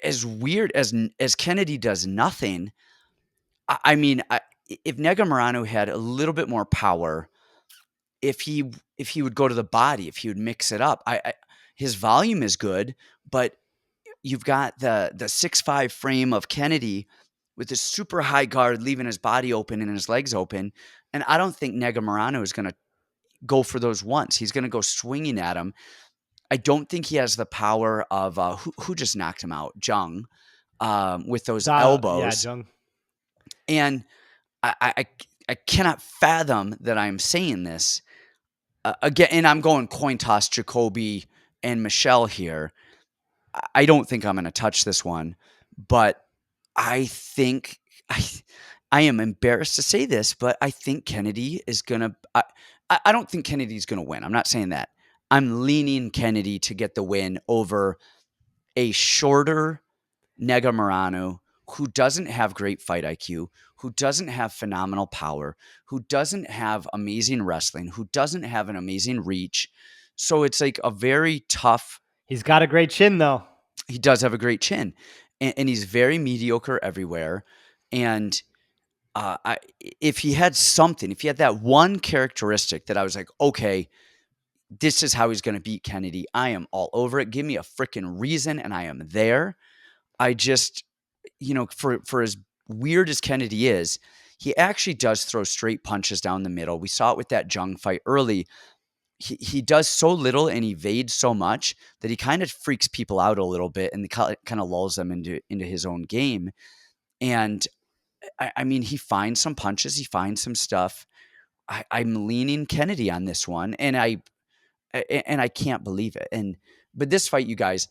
as weird as Kennedy does nothing, I mean, if Negumereanu had a little bit more power, if he would go to the body, if he would mix it up, his volume is good, but you've got the 6'5" frame of Kennedy with this super high guard, leaving his body open and his legs open. And I don't think Negumereanu is going to go for those once. He's going to go swinging at him. I don't think he has the power of who just knocked him out, Jung, with those Yeah, elbows. Jung. And I cannot fathom that I'm saying this again. And I'm going coin toss Jacoby and Michelle here. I don't think I'm going to touch this one, But I think I am embarrassed to say this, but I think Kennedy is gonna. I don't think Kennedy's gonna win. I'm not saying that. I'm leaning Kennedy to get the win over a shorter Negumereanu who doesn't have great fight IQ, who doesn't have phenomenal power, who doesn't have amazing wrestling, who doesn't have an amazing reach. So it's like a very tough. He's got a great chin, though. He does have a great chin, and he's very mediocre everywhere. And if he had something, if he had that one characteristic that I was like, okay, this is how he's going to beat Kennedy, I am all over it. Give me a freaking reason, and I am there. I just, for as weird as Kennedy is, he actually does throw straight punches down the middle. We saw it with that Jung fight early. He does so little and evades so much that he kind of freaks people out a little bit and kind of lulls them into his own game. And I mean, he finds some punches, he finds some stuff. I'm leaning Kennedy on this one, and I can't believe it. But this fight, you guys,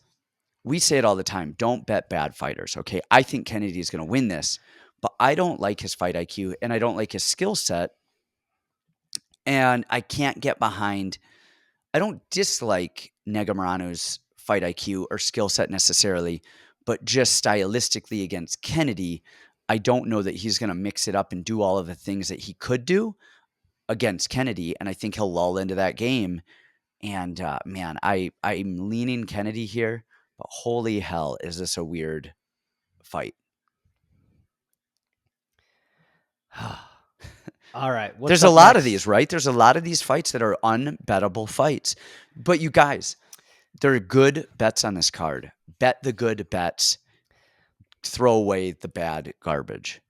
we say it all the time. Don't bet bad fighters. Okay. I think Kennedy is going to win this, but I don't like his fight IQ and I don't like his skill set. And I can't get behind, I don't dislike Negumereanu's fight IQ or skill set necessarily, but just stylistically against Kennedy, I don't know that he's going to mix it up and do all of the things that he could do against Kennedy. And I think he'll lull into that game. And man, I'm leaning Kennedy here, but holy hell, is this a weird fight? All right. What's There's a up lot of next? these, right? There's a lot of these fights that are unbettable fights. But you guys, there are good bets on this card. Bet the good bets. Throw away the bad garbage.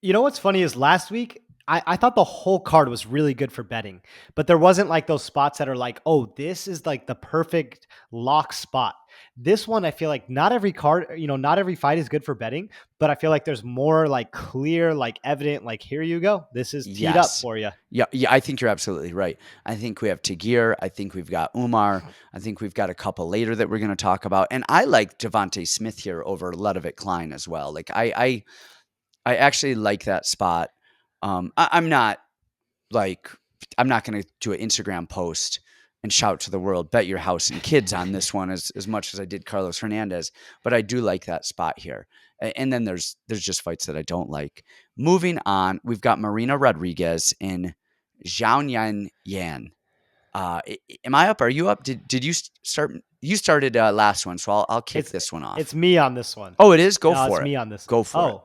You know what's funny is last week, I thought the whole card was really good for betting, but there wasn't like those spots that are like, oh, this is like the perfect lock spot. This one, I feel like not every card, not every fight is good for betting, but I feel like there's more like clear, like evident, like here you go. This is teed up Yes. for you. Yeah, I think you're absolutely right. I think we have Tagir. I think we've got Umar. I think we've got a couple later that we're going to talk about. And I like Devontae Smith here over Ludovic Klein as well. Like I actually like that spot. I'm not like, I'm not going to do an Instagram post and shout to the world, bet your house and kids on this one as much as I did Carlos Hernandez, but I do like that spot here. And then there's just fights that I don't like. Moving on, we've got Marina Rodriguez and Zhao Yan. Am I up? Are you up? Did you start? You started last one, so I'll kick this one off. It's me on this one. Oh, it is? Go No, for it's it. me on this. Go for it.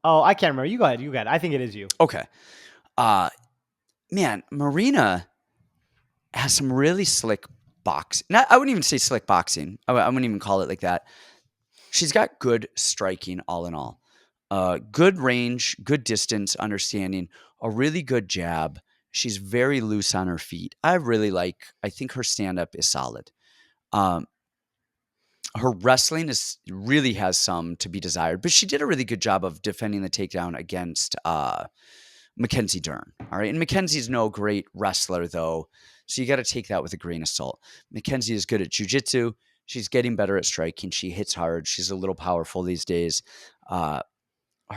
Oh, I can't remember. You go ahead. You go ahead. I think it is you. Okay. Man, Marina has some really slick boxing. I wouldn't even say slick boxing. I wouldn't even call it like that. She's got good striking all in all. Good range, good distance understanding, a really good jab. She's very loose on her feet. I think her stand-up is solid. Her wrestling really has some to be desired, but she did a really good job of defending the takedown against Mackenzie Dern. All right. And Mackenzie's no great wrestler, though. So you got to take that with a grain of salt. Mackenzie is good at jiu-jitsu. She's getting better at striking. She hits hard. She's a little powerful these days. Her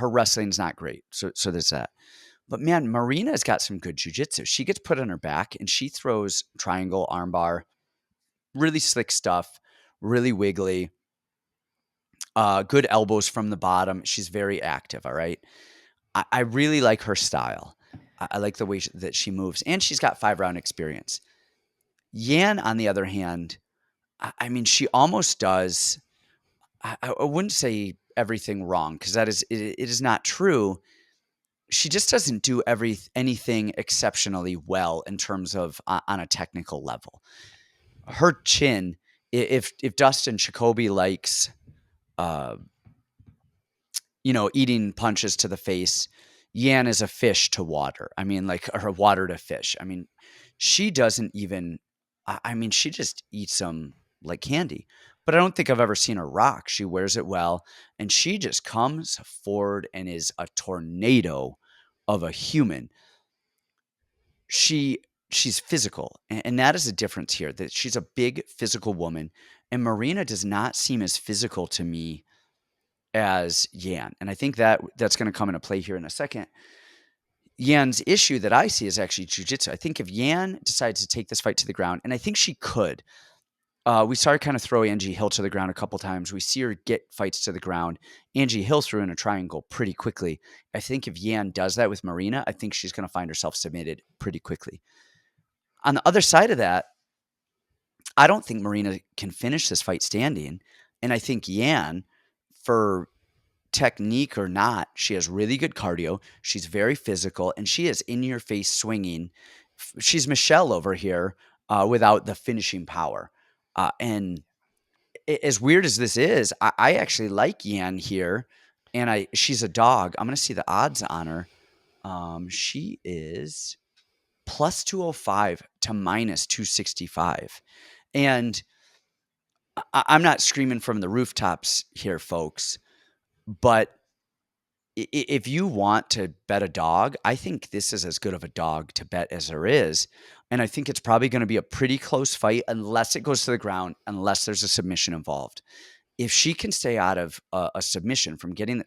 wrestling's not great. So there's that. But man, Marina's got some good jiu-jitsu. She gets put on her back and she throws triangle, armbar, really slick stuff, really wiggly. Good elbows from the bottom. She's very active. All right. I really like her style. I like the way that she moves, and she's got 5-round experience. Yan, on the other hand, I mean, she almost does. I wouldn't say everything wrong because it is not true. She just doesn't do anything exceptionally well in terms of on a technical level. Her chin, if Dustin Jacoby likes, eating punches to the face, Yan is a fish to water. I mean, like, or water to fish. I mean, she doesn't even, she just eats them like candy. But I don't think I've ever seen her rock. She wears it well, and she just comes forward and is a tornado of a human. She she's physical, and that is a difference here, that she's a big physical woman, and Marina does not seem as physical to me as Yan, and I think that's gonna come into play here in a second. Yan's issue that I see is actually jiu-jitsu. I think if Yan decides to take this fight to the ground, and I think she could, we saw her kind of throw Angie Hill to the ground a couple times. We see her get fights to the ground. Angie Hill threw in a triangle pretty quickly. I think if Yan does that with Marina, I think she's going to find herself submitted pretty quickly. On the other side of that, I don't think Marina can finish this fight standing. And I think Yan, for technique or not, she has really good cardio. She's very physical, and she is in your face swinging. She's Michelle over here without the finishing power. And as weird as this is, I actually like Yan here, and she's a dog. I'm gonna see the odds on her. She is plus 205 to minus 265, and I'm not screaming from the rooftops here, folks, but if you want to bet a dog, I think this is as good of a dog to bet as there is. And I think it's probably going to be a pretty close fight unless it goes to the ground, unless there's a submission involved. If she can stay out of a submission from getting,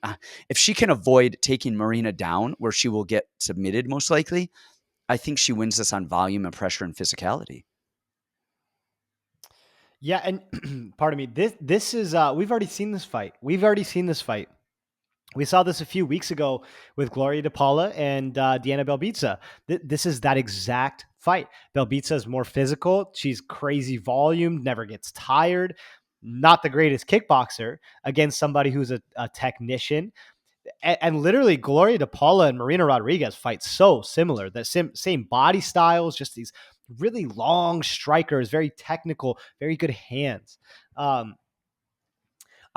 if she can avoid taking Marina down where she will get submitted most likely, I think she wins this on volume and pressure and physicality. Yeah, and pardon me. This is we've already seen this fight. We saw this a few weeks ago with Gloria DePaula and Deanna Belbitsa. This is that exact fight. Belbitsa is more physical. She's crazy volume, never gets tired. Not the greatest kickboxer against somebody who's a technician. And literally, Gloria DePaula and Marina Rodriguez fight so similar. The same body styles, just these really long strikers, very technical, very good hands.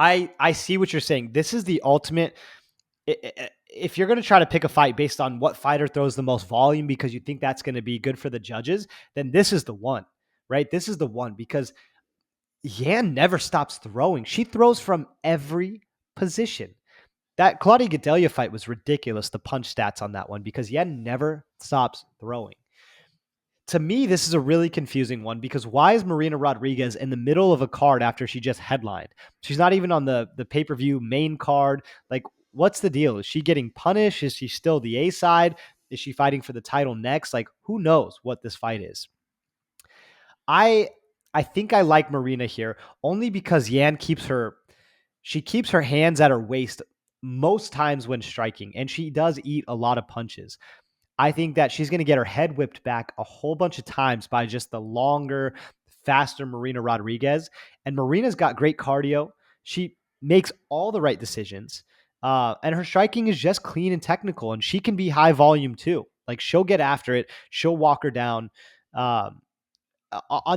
I see what you're saying. This is the ultimate. If you're going to try to pick a fight based on what fighter throws the most volume because you think that's going to be good for the judges, then this is the one, right? This is the one because Yan never stops throwing. She throws from every position. That Claudia Gadelha fight was ridiculous, the punch stats on that one, because Yan never stops throwing. To me, this is a really confusing one because why is Marina Rodriguez in the middle of a card after she just headlined? She's not even on the pay-per-view main card. Like, what's the deal? Is she getting punished? Is she still the A side? Is she fighting for the title next? Like, who knows what this fight is? I think I like Marina here only because Yan keeps her hands at her waist most times when striking, and she does eat a lot of punches. I think that she's going to get her head whipped back a whole bunch of times by just the longer, faster Marina Rodriguez. And Marina's got great cardio. She makes all the right decisions. And her striking is just clean and technical. And she can be high volume too. Like she'll get after it. She'll walk her down. On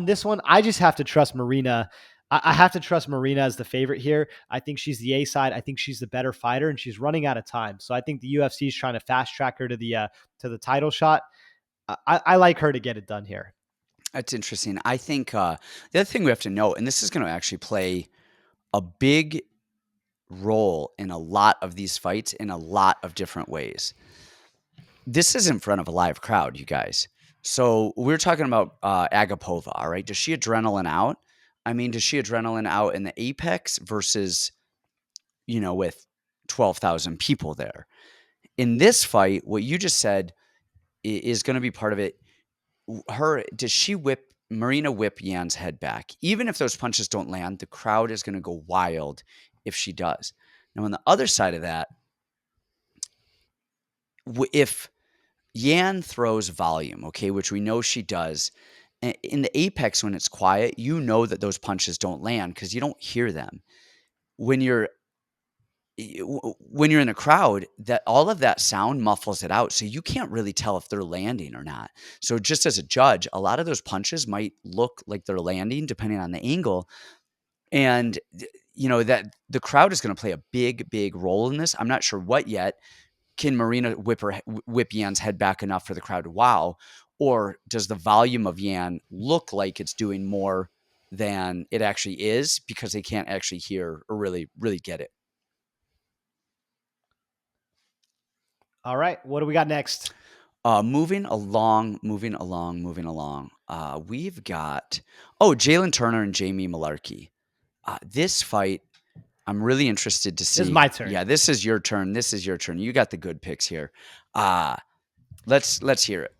this one, I just have to trust Marina. I have to trust Marina as the favorite here. I think she's the A side. I think she's the better fighter, and she's running out of time. So I think the UFC is trying to fast track her to the title shot. I like her to get it done here. That's interesting. I think the other thing we have to know, and this is going to actually play a big role in a lot of these fights in a lot of different ways. This is in front of a live crowd, you guys. So we're talking about Agapova, all right? Does she adrenaline out? I mean, does she adrenaline out in the apex versus, with 12,000 people there? In this fight, what you just said is going to be part of it. Does she Marina whip Yan's head back? Even if those punches don't land, the crowd is going to go wild if she does. Now, on the other side of that, if Yan throws volume, okay, which we know she does, in the apex when it's quiet, you know that those punches don't land because you don't hear them. When you're in a crowd, that all of that sound muffles it out, so you can't really tell if they're landing or not. So just as a judge, a lot of those punches might look like they're landing depending on the angle, and that the crowd is going to play a big role in this. I'm not sure what yet. Can Marina whip Yan's head back enough for the crowd to wow? Or does the volume of Yan look like it's doing more than it actually is because they can't actually hear or really get it? All right. What do we got next? Moving along. We've got Jalen Turner and Jamie Mullarkey. This fight, I'm really interested to This is see. my turn. Yeah, this is your turn. This is your turn. You got the good picks here. Uh let's hear it.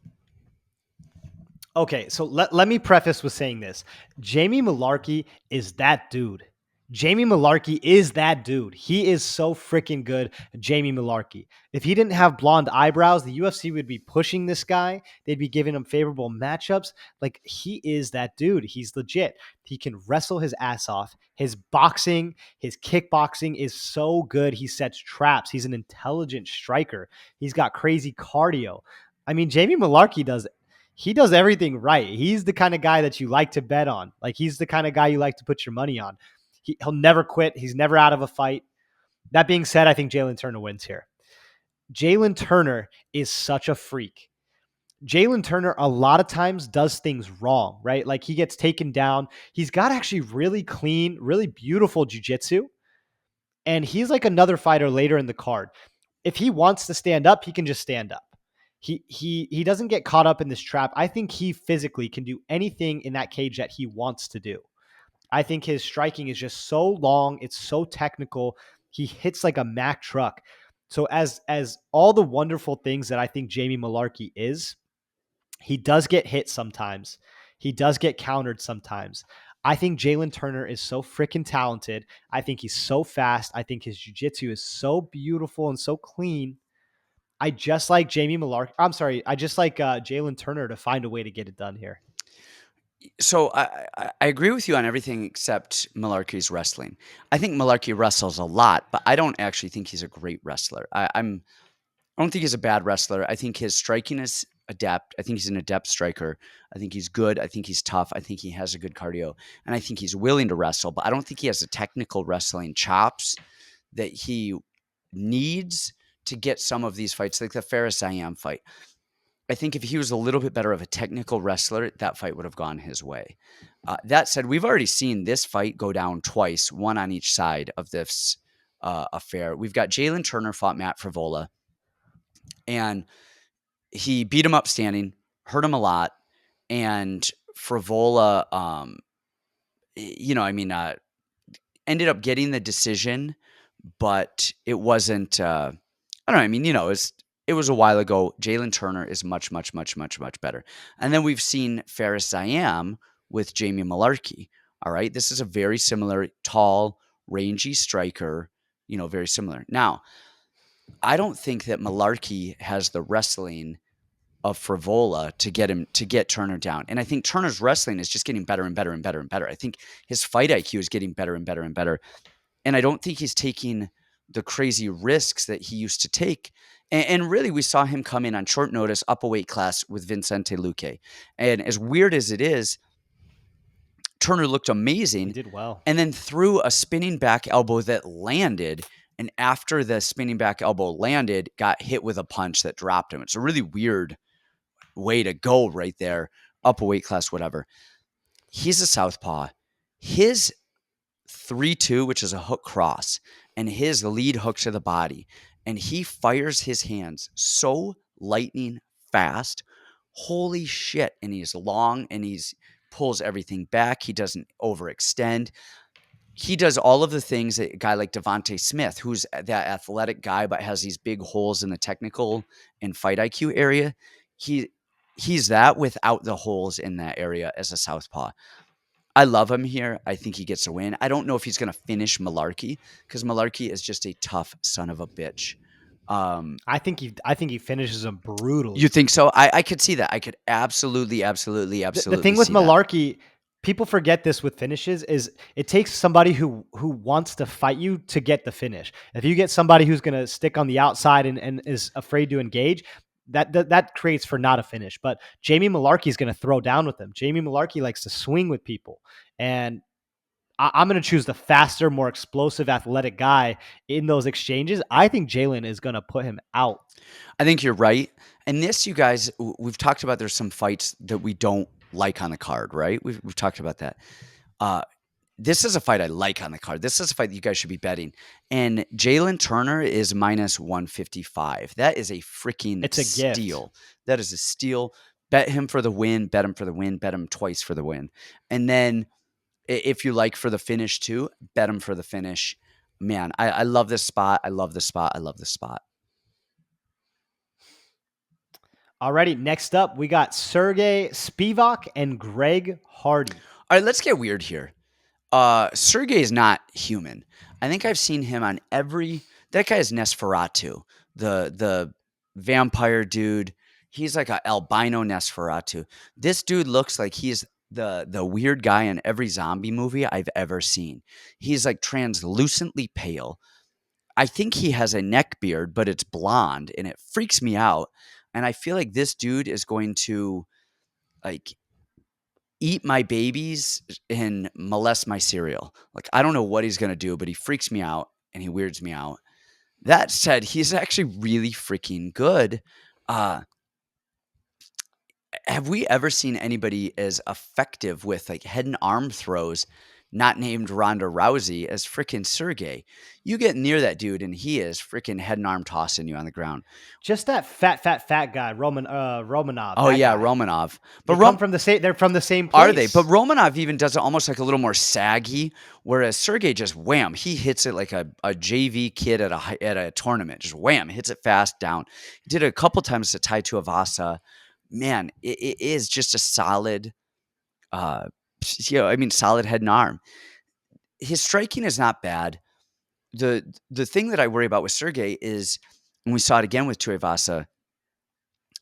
Okay, so let me preface with saying this. Jamie Mullarkey is that dude. Jamie Mullarkey is that dude. He is so freaking good, Jamie Mullarkey. If he didn't have blonde eyebrows, the UFC would be pushing this guy. They'd be giving him favorable matchups. Like, he is that dude. He's legit. He can wrestle his ass off. His boxing, his kickboxing is so good. He sets traps. He's an intelligent striker. He's got crazy cardio. I mean, Jamie Mullarkey does everything right. He's the kind of guy that you like to bet on. Like, he's the kind of guy you like to put your money on. He'll never quit. He's never out of a fight. That being said, I think Jalen Turner wins here. Jalen Turner is such a freak. Jalen Turner a lot of times does things wrong, right? Like, he gets taken down. He's got actually really clean, really beautiful jiu-jitsu. And he's like another fighter later in the card. If he wants to stand up, he can just stand up. He doesn't get caught up in this trap. I think he physically can do anything in that cage that he wants to do. I think his striking is just so long, it's so technical. He hits like a Mack truck. So as all the wonderful things that I think Jamie Mullarkey is, he does get hit sometimes. He does get countered sometimes. I think Jalen Turner is so freaking talented. I think he's so fast. I think his jiu-jitsu is so beautiful and so clean. I just like Jamie Mullarkey. I'm sorry. I just like Jalen Turner to find a way to get it done here. So I agree with you on everything except Mullarkey's wrestling. I think Mullarkey wrestles a lot, but I don't actually think he's a great wrestler. I don't think he's a bad wrestler. I think his striking is adept. I think he's an adept striker. I think he's good. I think he's tough. I think he has a good cardio, and I think he's willing to wrestle. But I don't think he has the technical wrestling chops that he needs to get some of these fights, like the Faris Siam fight. I think if he was a little bit better of a technical wrestler, that fight would have gone his way. That said, we've already seen this fight go down twice, one on each side of this affair. We've got Jalen Turner fought Matt Frivola, and he beat him up standing, hurt him a lot, and Frivola, ended up getting the decision, but it wasn't. I don't know. I mean, it was a while ago. Jalen Turner is much, much, much, much, much better. And then we've seen Faris Siam with Jamie Mullarkey. All right, this is a very similar, tall, rangy striker. Very similar. Now, I don't think that Mullarkey has the wrestling of Frivola to get Turner down. And I think Turner's wrestling is just getting better and better and better and better. I think his fight IQ is getting better and better and better. And I don't think he's taking the crazy risks that he used to take. And really, we saw him come in on short notice, up a weight class with Vicente Luque. And as weird as it is, Turner looked amazing. He did well. And then threw a spinning back elbow that landed. And after the spinning back elbow landed, got hit with a punch that dropped him. It's a really weird way to go right there, up a weight class, whatever. He's a southpaw. His 3-2, which is a hook cross, and his lead hook to the body, and he fires his hands so lightning fast. Holy shit. And he's long, and he's pulls everything back. He doesn't overextend. He does all of the things that a guy like Devontae Smith, who's that athletic guy but has these big holes in the technical and fight IQ area. He's that without the holes in that area as a southpaw. I love him here. I think he gets a win. I don't know if he's going to finish Mullarkey because Mullarkey is just a tough son of a bitch. I think he finishes him brutally. You think so? I could see that. I could absolutely The thing with see that. Mullarkey, people forget this with finishes, is it takes somebody who wants to fight you to get the finish. If you get somebody who's going to stick on the outside and is afraid to engage, that creates for not a finish. But Jamie Mullarkey is going to throw down with him. Jamie Mullarkey likes to swing with people, and I'm going to choose the faster, more explosive, athletic guy in those exchanges. I think Jalen is going to put him out. I think you're right. And this, you guys, we've talked about there's some fights that we don't like on the card, right? We've talked about that. this is a fight I like on the card. This is a fight you guys should be betting. And Jalen Turner is minus 155. That is a freaking It's a gift. steal. That is a steal. Bet him for the win, bet him for the win, bet him twice for the win. And then if you like for the finish too, bet him for the finish. Man, I love this spot. I love this spot. I love this spot. Alrighty, next up, we got Sergey Spivac and Greg Hardy. All right, let's get weird here. Sergey is not human. I think I've seen him on every. That guy is Nosferatu, the vampire dude. He's like a albino Nosferatu. This dude looks like he's the weird guy in every zombie movie I've ever seen. He's like translucently pale. I think he has a neck beard, but it's blonde, and it freaks me out. And I feel like this dude is going to like eat my babies and molest my cereal. Like, I don't know what he's going to do, but he freaks me out and he weirds me out. That said, he's actually really freaking good. Uh, have we ever seen anybody as effective with like head and arm throws, not named Ronda Rousey, as freaking Sergey? You get near that dude and he is freaking head and arm tossing you on the ground. Just that fat guy, Romanov. Oh that yeah, guy. Romanov. They But come from the same. They're from the same place. Are they? But Romanov even does it almost like a little more saggy, whereas Sergey just wham, he hits it like a JV kid at a tournament. Just wham, hits it fast down. He did it a couple times to Tai Tuivasa. Man, it is just a solid, solid head and arm. His striking is not bad. The thing that I worry about with Sergey is, and we saw it again with Tuivasa,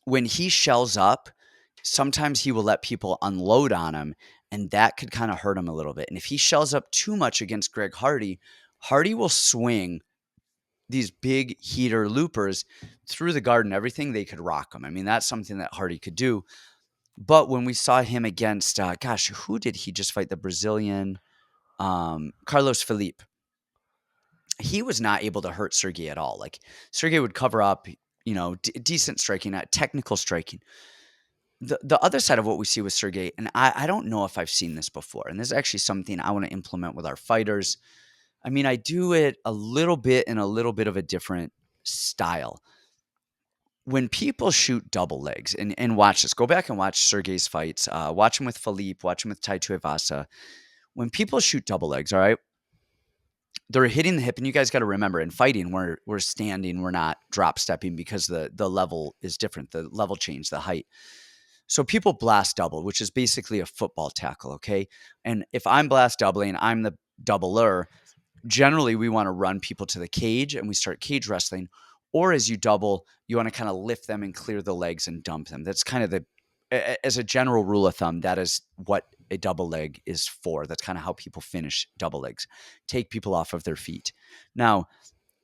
when he shells up, sometimes he will let people unload on him, and that could kind of hurt him a little bit. And if he shells up too much against Greg Hardy, Hardy will swing these big heater loopers through the guard and everything. They could rock him. I mean, that's something that Hardy could do. But when we saw him against, who did he just fight? The Brazilian, Carlos Felipe. He was not able to hurt Sergey at all. Like, Sergey would cover up, decent striking, technical striking. The other side of what we see with Sergey, and I don't know if I've seen this before, and this is actually something I want to implement with our fighters. I mean, I do it a little bit in a little bit of a different style. When people shoot double legs, and watch this, go back and watch Sergey's fights. Watch him with Philippe, watch him with Tai Tuivasa. When people shoot double legs, all right, they're hitting the hip, and you guys got to remember, in fighting, we're standing, we're not drop stepping because the level is different, the level change, the height. So people blast double, which is basically a football tackle, okay? And if I'm blast doubling, I'm the doubler. Generally, we want to run people to the cage and we start cage wrestling. Or as you double, you want to kind of lift them and clear the legs and dump them. That's kind of as a general rule of thumb, that is what a double leg is for. That's kind of how people finish double legs. Take people off of their feet. Now,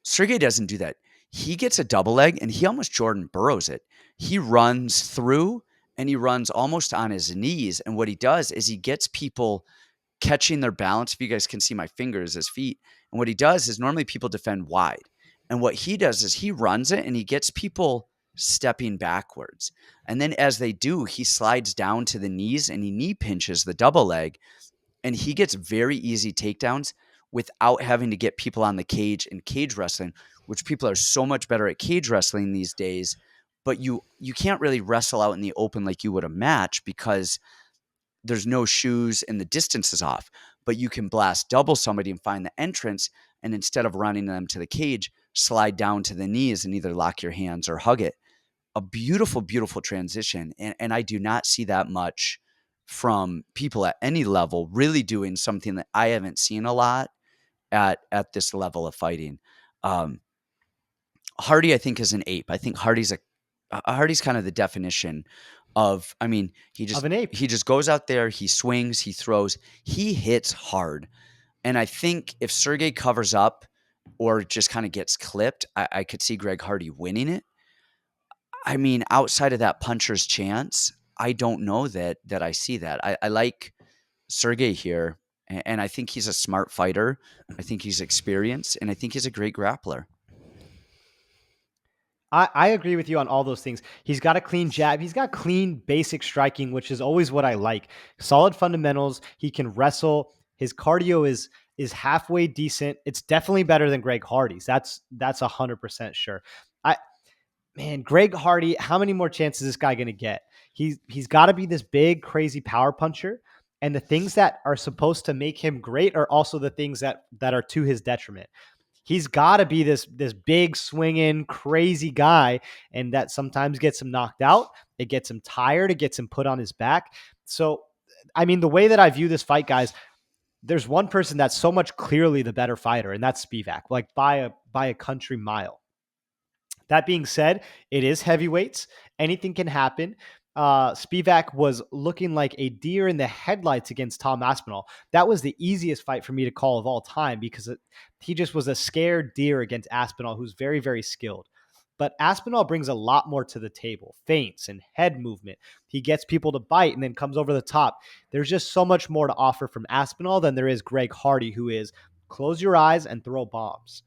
Sergey doesn't do that. He gets a double leg and he almost Jordan Burrows it. He runs through and he runs almost on his knees. And what he does is he gets people catching their balance. If you guys can see my fingers, his feet. And what he does is normally people defend wide. And what he does is he runs it and he gets people stepping backwards. And then as they do, he slides down to the knees and he knee pinches the double leg. And he gets very easy takedowns without having to get people on the cage in cage wrestling, which people are so much better at cage wrestling these days. But you can't really wrestle out in the open like you would a match because there's no shoes and the distance is off. But you can blast double somebody and find the entrance, and instead of running them to the cage, slide down to the knees and either lock your hands or hug it. A beautiful, beautiful transition. And I do not see that much from people at any level really doing something that I haven't seen a lot at this level of fighting. Hardy, I think, is an ape. I think Hardy's kind of the definition of, I mean, Of an ape. he just goes out there, he swings, he throws, he hits hard. And I think if Sergey covers up or just kind of gets clipped, I could see Greg Hardy winning it. I mean, outside of that puncher's chance, I don't know that I see that. I like Sergey here, and I think he's a smart fighter. I think he's experienced, and I think he's a great grappler. I agree with you on all those things. He's got a clean jab. He's got clean basic striking, which is always what I like. Solid fundamentals. He can wrestle. His cardio is halfway decent. It's definitely better than Greg Hardy's. That's 100% sure. I Man, Greg Hardy, how many more chances is this guy going to get? He's got to be this big, crazy power puncher, and the things that are supposed to make him great are also the things that are to his detriment. He's got to be this big, swinging, crazy guy, and that sometimes gets him knocked out. It gets him tired. It gets him put on his back. So, I mean, the way that I view this fight, guys, there's one person that's so much clearly the better fighter, and that's Spivac, like by a country mile. That being said, it is heavyweights. Anything can happen. Spivac was looking like a deer in the headlights against Tom Aspinall. That was the easiest fight for me to call of all time because he just was a scared deer against Aspinall, who's very, very skilled. But Aspinall brings a lot more to the table, feints and head movement. He gets people to bite and then comes over the top. There's just so much more to offer from Aspinall than there is Greg Hardy, who is close your eyes and throw bombs.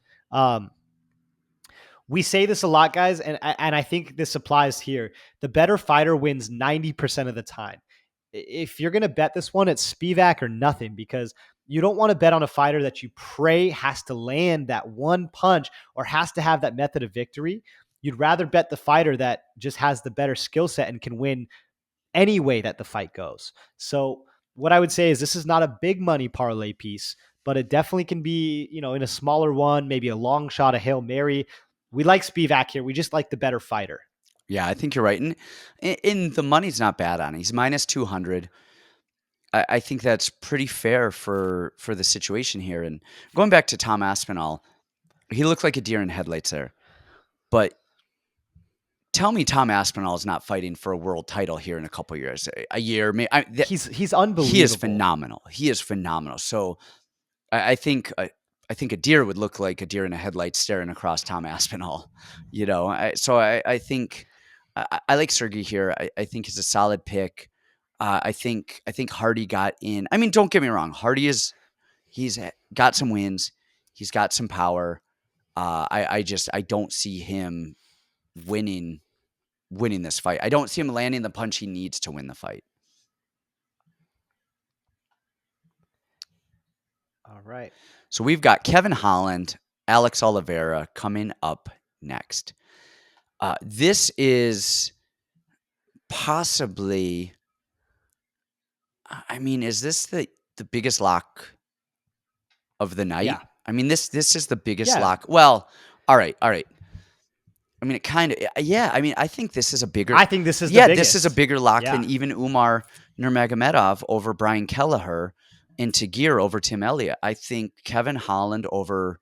We say this a lot, guys, and I think this applies here. The better fighter wins 90% of the time. If you're going to bet this one, it's Spivac or nothing, because you don't want to bet on a fighter that you pray has to land that one punch or has to have that method of victory. You'd rather bet the fighter that just has the better skill set and can win any way that the fight goes. So what I would say is this is not a big money parlay piece, but it definitely can be, in a smaller one, maybe a long shot, a Hail Mary. We like Spivac here. We just like the better fighter. Yeah, I think you're right. And the money's not bad on it. He's minus 200. I think that's pretty fair for the situation here. And going back to Tom Aspinall, he looked like a deer in headlights there. But tell me Tom Aspinall is not fighting for a world title here in a couple years, a year. Maybe, he's unbelievable. He is phenomenal. He is phenomenal. So I think I think a deer would look like a deer in a headlight staring across Tom Aspinall. I think I like Sergey here. I think he's a solid pick. I think Hardy got in. I mean, don't get me wrong. He's got some wins. He's got some power. I don't see him winning this fight. I don't see him landing the punch he needs to win the fight. All right. So we've got Kevin Holland, Alex Oliveira coming up next. This is possibly, I mean, is this the biggest lock of the night? Yeah. I mean, this is the biggest lock. Well, all right. I mean, it kind of, yeah. I mean, I think this is a bigger. I think this is the biggest. This is a bigger lock than even Umar Nurmagomedov over Brian Kelleher and Tagir over Tim Elliott. I think Kevin Holland over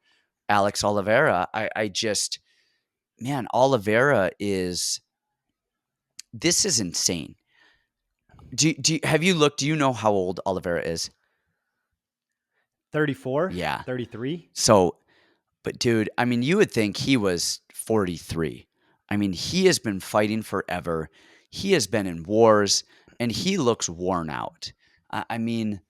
Alex Oliveira. Oliveira is. This is insane. Have you looked? Do you know how old Oliveira is? 34. Yeah. 33. So, but dude, I mean, you would think he was 43. I mean, he has been fighting forever. He has been in wars, and he looks worn out. I mean,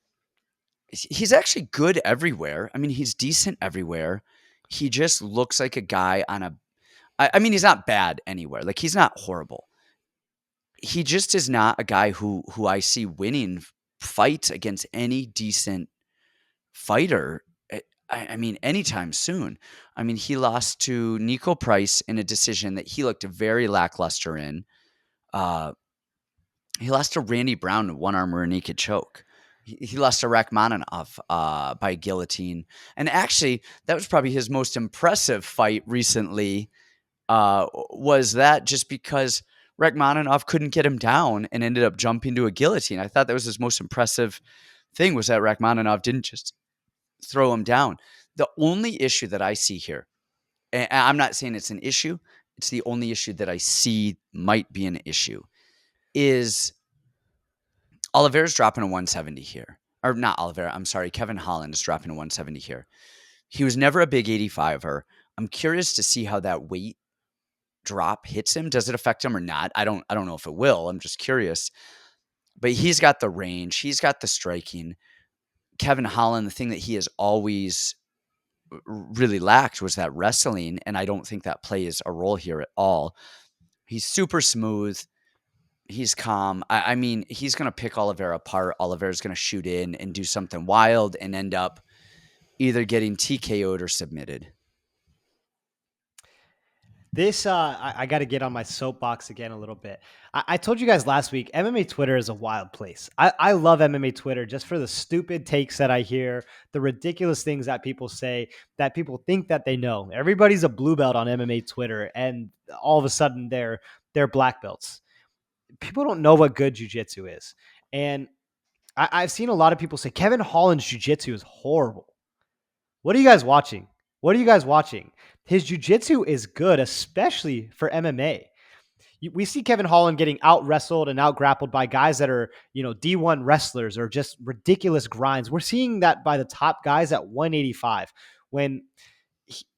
he's actually good everywhere. I mean, he's decent everywhere. He just looks like a guy on a. I mean, he's not bad anywhere. Like, he's not horrible. He just is not a guy who I see winning fights against any decent fighter. I mean, anytime soon. I mean, he lost to Nico Price in a decision that he looked very lackluster in. He lost to Randy Brown in one-arm rear naked choke. He lost to Rachmaninoff by guillotine. And actually, that was probably his most impressive fight recently, was that just because Rachmaninoff couldn't get him down and ended up jumping to a guillotine. I thought that was his most impressive thing, was that Rachmaninoff didn't just throw him down. The only issue that I see here, and I'm not saying it's an issue, it's the only issue that I see might be an issue, is Oliveira's dropping a 170 here. Or not Oliveira, I'm sorry, Kevin Holland is dropping a 170 here. He was never a big 85er. I'm curious to see how that weight drop hits him. Does it affect him or not? I don't know if it will. I'm just curious. But he's got the range. He's got the striking. Kevin Holland, the thing that he has always really lacked was that wrestling, and I don't think that plays a role here at all. He's super smooth. He's calm. I mean, he's gonna pick Oliveira apart. Oliveira's gonna shoot in and do something wild and end up either getting TKO'd or submitted. This, I got to get on my soapbox again a little bit. I told you guys last week, MMA Twitter is a wild place. I love MMA Twitter just for the stupid takes that I hear, the ridiculous things that people say, that people think that they know. Everybody's a blue belt on MMA Twitter, and all of a sudden they're black belts. People don't know what good jujitsu is, and I've seen a lot of people say Kevin Holland's jujitsu is horrible. What are you guys watching? What are you guys watching? His jiu-jitsu is good, especially for MMA. We see Kevin Holland getting out wrestled and out grappled by guys that are, D1 wrestlers or just ridiculous grinds. We're seeing that by the top guys at 185 when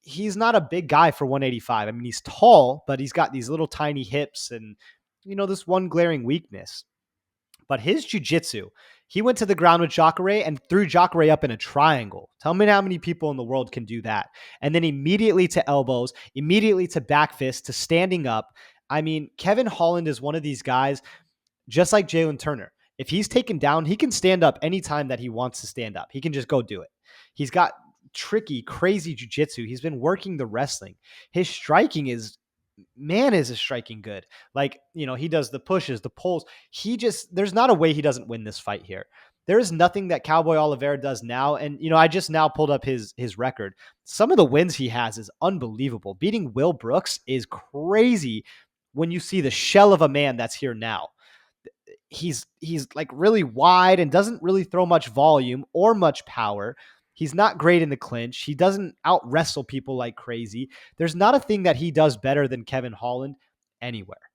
he's not a big guy for 185. I mean, he's tall, but he's got these little tiny hips and, this one glaring weakness. But his jiu-jitsu, he went to the ground with Jacare and threw Jacare up in a triangle. Tell me how many people in the world can do that. And then immediately to elbows, immediately to back fist, to standing up. I mean, Kevin Holland is one of these guys, just like Jalen Turner. If he's taken down, he can stand up anytime that he wants to stand up. He can just go do it. He's got tricky, crazy jiu-jitsu. He's been working the wrestling. His striking is his striking good. Like, he does the pushes, the pulls. There's not a way he doesn't win this fight here. There is nothing that Cowboy Oliveira does now. And, I just now pulled up his record. Some of the wins he has is unbelievable. Beating Will Brooks is crazy when you see the shell of a man that's here now. He's like really wide and doesn't really throw much volume or much power. He's not great in the clinch. He doesn't out wrestle people like crazy. There's not a thing that he does better than Kevin Holland anywhere.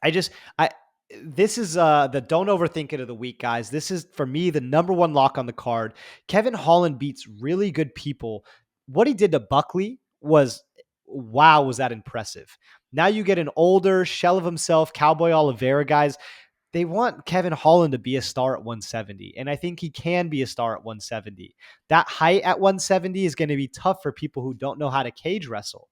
This is the don't overthink it of the week, guys. This is for me the number one lock on the card. Kevin Holland beats really good people. What he did to Buckley was that impressive. Now you get an older shell of himself, Cowboy Oliveira, guys. They want Kevin Holland to be a star at 170, and I think he can be a star at 170. That height at 170 is going to be tough for people who don't know how to cage wrestle.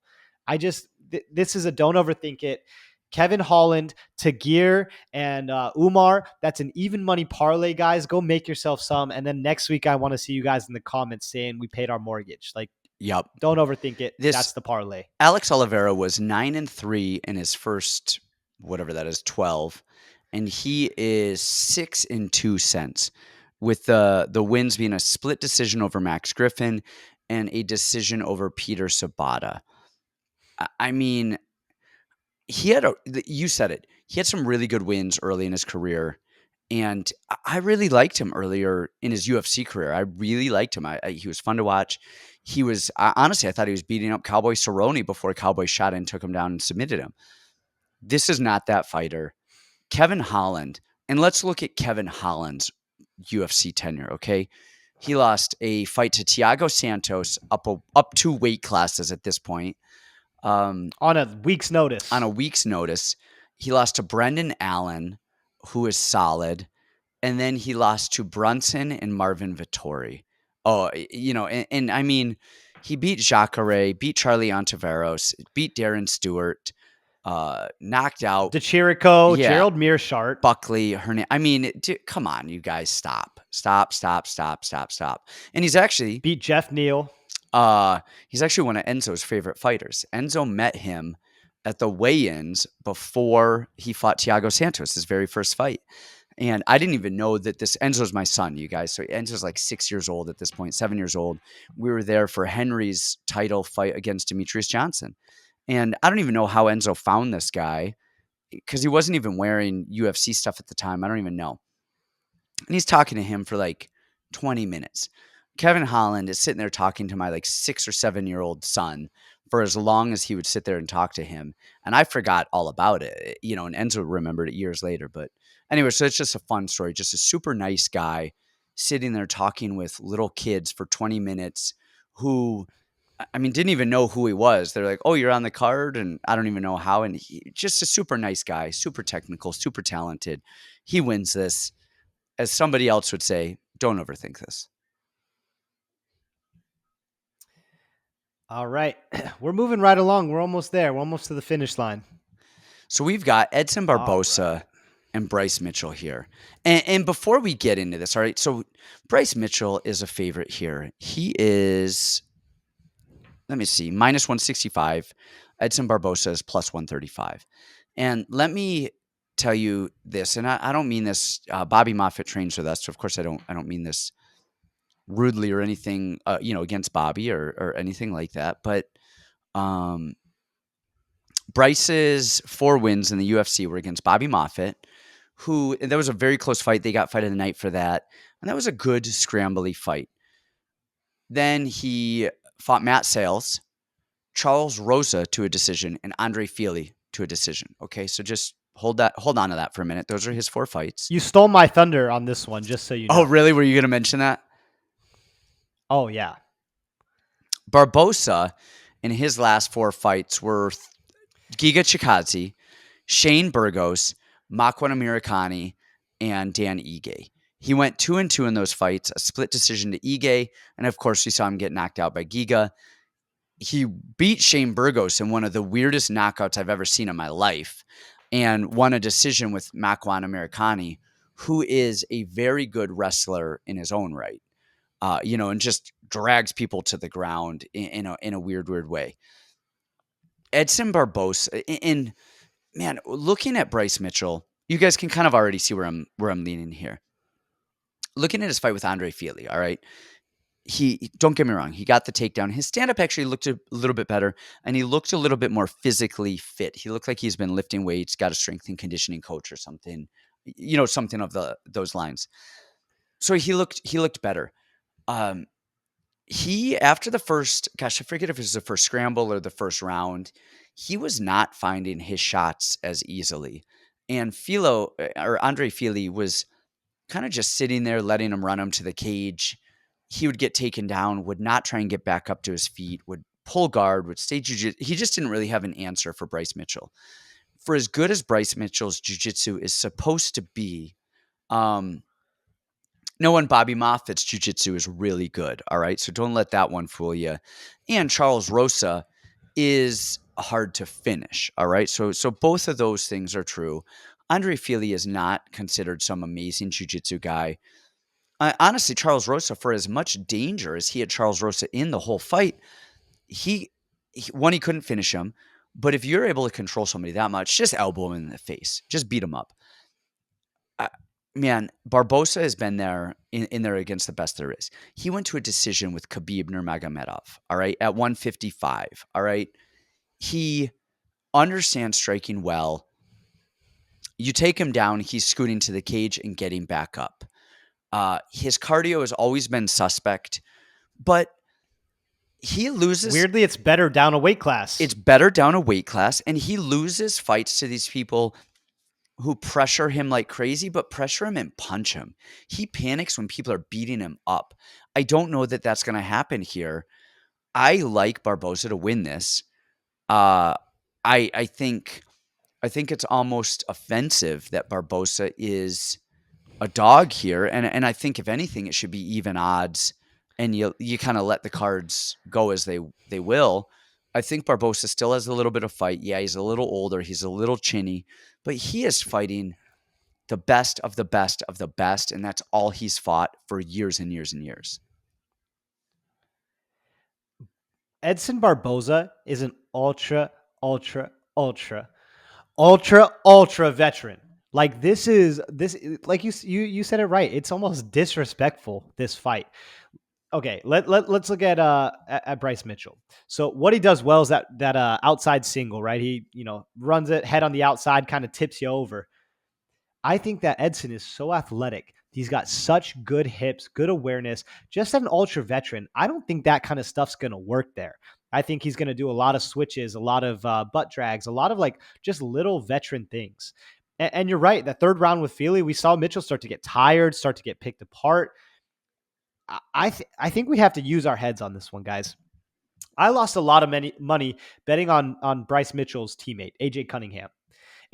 This is a don't overthink it. Kevin Holland, Tagir, and Umar. That's an even money parlay, guys. Go make yourself some. And then next week, I want to see you guys in the comments saying we paid our mortgage. Like, Yep. Don't overthink it. That's the parlay. Alex Oliveira was 9-3 in his first, whatever that is, 12. And he is 6-2 cents, with the wins being a split decision over Max Griffin and a decision over Peter Sabata. I mean, you said it. He had some really good wins early in his career, and I really liked him earlier in his UFC career. I really liked him. He was fun to watch. Honestly, I thought he was beating up Cowboy Cerrone before Cowboy shot in, took him down, and submitted him. This is not that fighter. Kevin Holland, and let's look at Kevin Holland's UFC tenure, okay? He lost a fight to Thiago Santos up 2 weight classes at this point. On a week's notice. He lost to Brendan Allen, who is solid, and then he lost to Brunson and Marvin Vittori. Oh, and I mean, he beat Jacare, beat Charlie Ontiveros, beat Darren Stewart, knocked out DeChirico, Gerald Mearshart, Buckley, Hernandez. I mean, come on, you guys, stop. And he's actually beat Jeff Neal. He's actually one of Enzo's favorite fighters. Enzo met him at the weigh-ins before he fought Thiago Santos, his very first fight. And I didn't even know that Enzo's my son, you guys. So Enzo's like 6 years old at this point, 7 years old. We were there for Henry's title fight against Demetrius Johnson. And I don't even know how Enzo found this guy, because he wasn't even wearing UFC stuff at the time. I don't even know. And he's talking to him for like 20 minutes. Kevin Holland is sitting there talking to my like 6 or 7 year old son for as long as he would sit there and talk to him. And I forgot all about it, and Enzo remembered it years later. But anyway, so it's just a fun story. Just a super nice guy sitting there talking with little kids for 20 minutes who, I mean, didn't even know who he was. They're like, oh, you're on the card, and I don't even know how. And just a super nice guy, super technical, super talented. He wins this. As somebody else would say, don't overthink this. All right. We're moving right along. We're almost there. We're almost to the finish line. So we've got Edson Barboza and Bryce Mitchell here. And before we get into this, all right, so Bryce Mitchell is a favorite here. He is, let me see, minus 165. Edson Barboza is plus 135. And let me tell you this, and I don't mean this. Bobby Moffitt trains with us, so of course I don't mean this rudely or anything, against Bobby or anything like that. But um, Bryce's 4 wins in the UFC were against Bobby Moffitt, who that was a very close fight. They got fight of the night for that, and that was a good scrambly fight. Then he fought Matt Sales, Charles Rosa to a decision, and Andre Fili to a decision. Okay, so just hold on to that for a minute. Those are his 4 fights. You stole my thunder on this one, just so you know. Oh, really? Were you going to mention that? Oh, yeah. Barboza in his last 4 fights were Giga Chikadze, Shane Burgos, Makwan Amirkhani, and Dan Ige. He went 2-2 in those fights, a split decision to Ige, and of course we saw him get knocked out by Giga. He beat Shane Burgos in one of the weirdest knockouts I've ever seen in my life, and won a decision with Makwan Amirkhani, who is a very good wrestler in his own right. And just drags people to the ground in a weird way. Edson Barboza, and man, looking at Bryce Mitchell, you guys can kind of already see where I'm leaning here. Looking at his fight with Andre Fili, all right. He, don't get me wrong, he got the takedown. His stand-up actually looked a little bit better, and he looked a little bit more physically fit. He looked like he's been lifting weights, got a strength and conditioning coach or something, something of those lines. So he looked better. He, after the first, gosh, I forget if it was the first scramble or the first round, he was not finding his shots as easily. And Andre Fili was kind of just sitting there, letting him run him to the cage. He would get taken down, would not try and get back up to his feet, would pull guard, would stay jiu-jitsu. He just didn't really have an answer for Bryce Mitchell. For as good as Bryce Mitchell's jiu-jitsu is supposed to be, no one Bobby Moffitt's jiu-jitsu is really good, all right? So don't let that one fool you. And Charles Rosa is hard to finish, all right? So both of those things are true. Andre Fili is not considered some amazing jiu-jitsu guy. Honestly, Charles Rosa, for as much danger as he had Charles Rosa in the whole fight, he couldn't finish him. But if you're able to control somebody that much, just elbow him in the face. Just beat him up. Man, Barboza has been there in there against the best there is. He went to a decision with Khabib Nurmagomedov, all right, at 155, all right? He understands striking well. You take him down, he's scooting to the cage and getting back up. His cardio has always been suspect, but he loses. Weirdly, it's better down a weight class. It's better down a weight class, and he loses fights to these people who pressure him like crazy, but pressure him and punch him. He panics when people are beating him up. I don't know that that's going to happen here. I like Barboza to win this. I think it's almost offensive that Barboza is a dog here, and I think if anything, it should be even odds, and you kind of let the cards go as they will. I think Barboza still has a little bit of fight. Yeah, he's a little older. He's a little chinny, but he is fighting the best of the best of the best, and that's all he's fought for years and years and years. Edson Barboza is an ultra veteran. Like this, like you said it right. It's almost disrespectful, this fight. Okay, let's look at Bryce Mitchell. So what he does well is that outside single, right? He runs it head on the outside, kind of tips you over. I think that Edson is so athletic. He's got such good hips, good awareness. Just an ultra veteran, I don't think that kind of stuff's going to work there. I think he's going to do a lot of switches, a lot of butt drags, a lot of like just little veteran things. And you're right. The third round with Fili, we saw Mitchell start to get tired, start to get picked apart. I think we have to use our heads on this one, guys. I lost a lot of money betting on Bryce Mitchell's teammate, AJ Cunningham.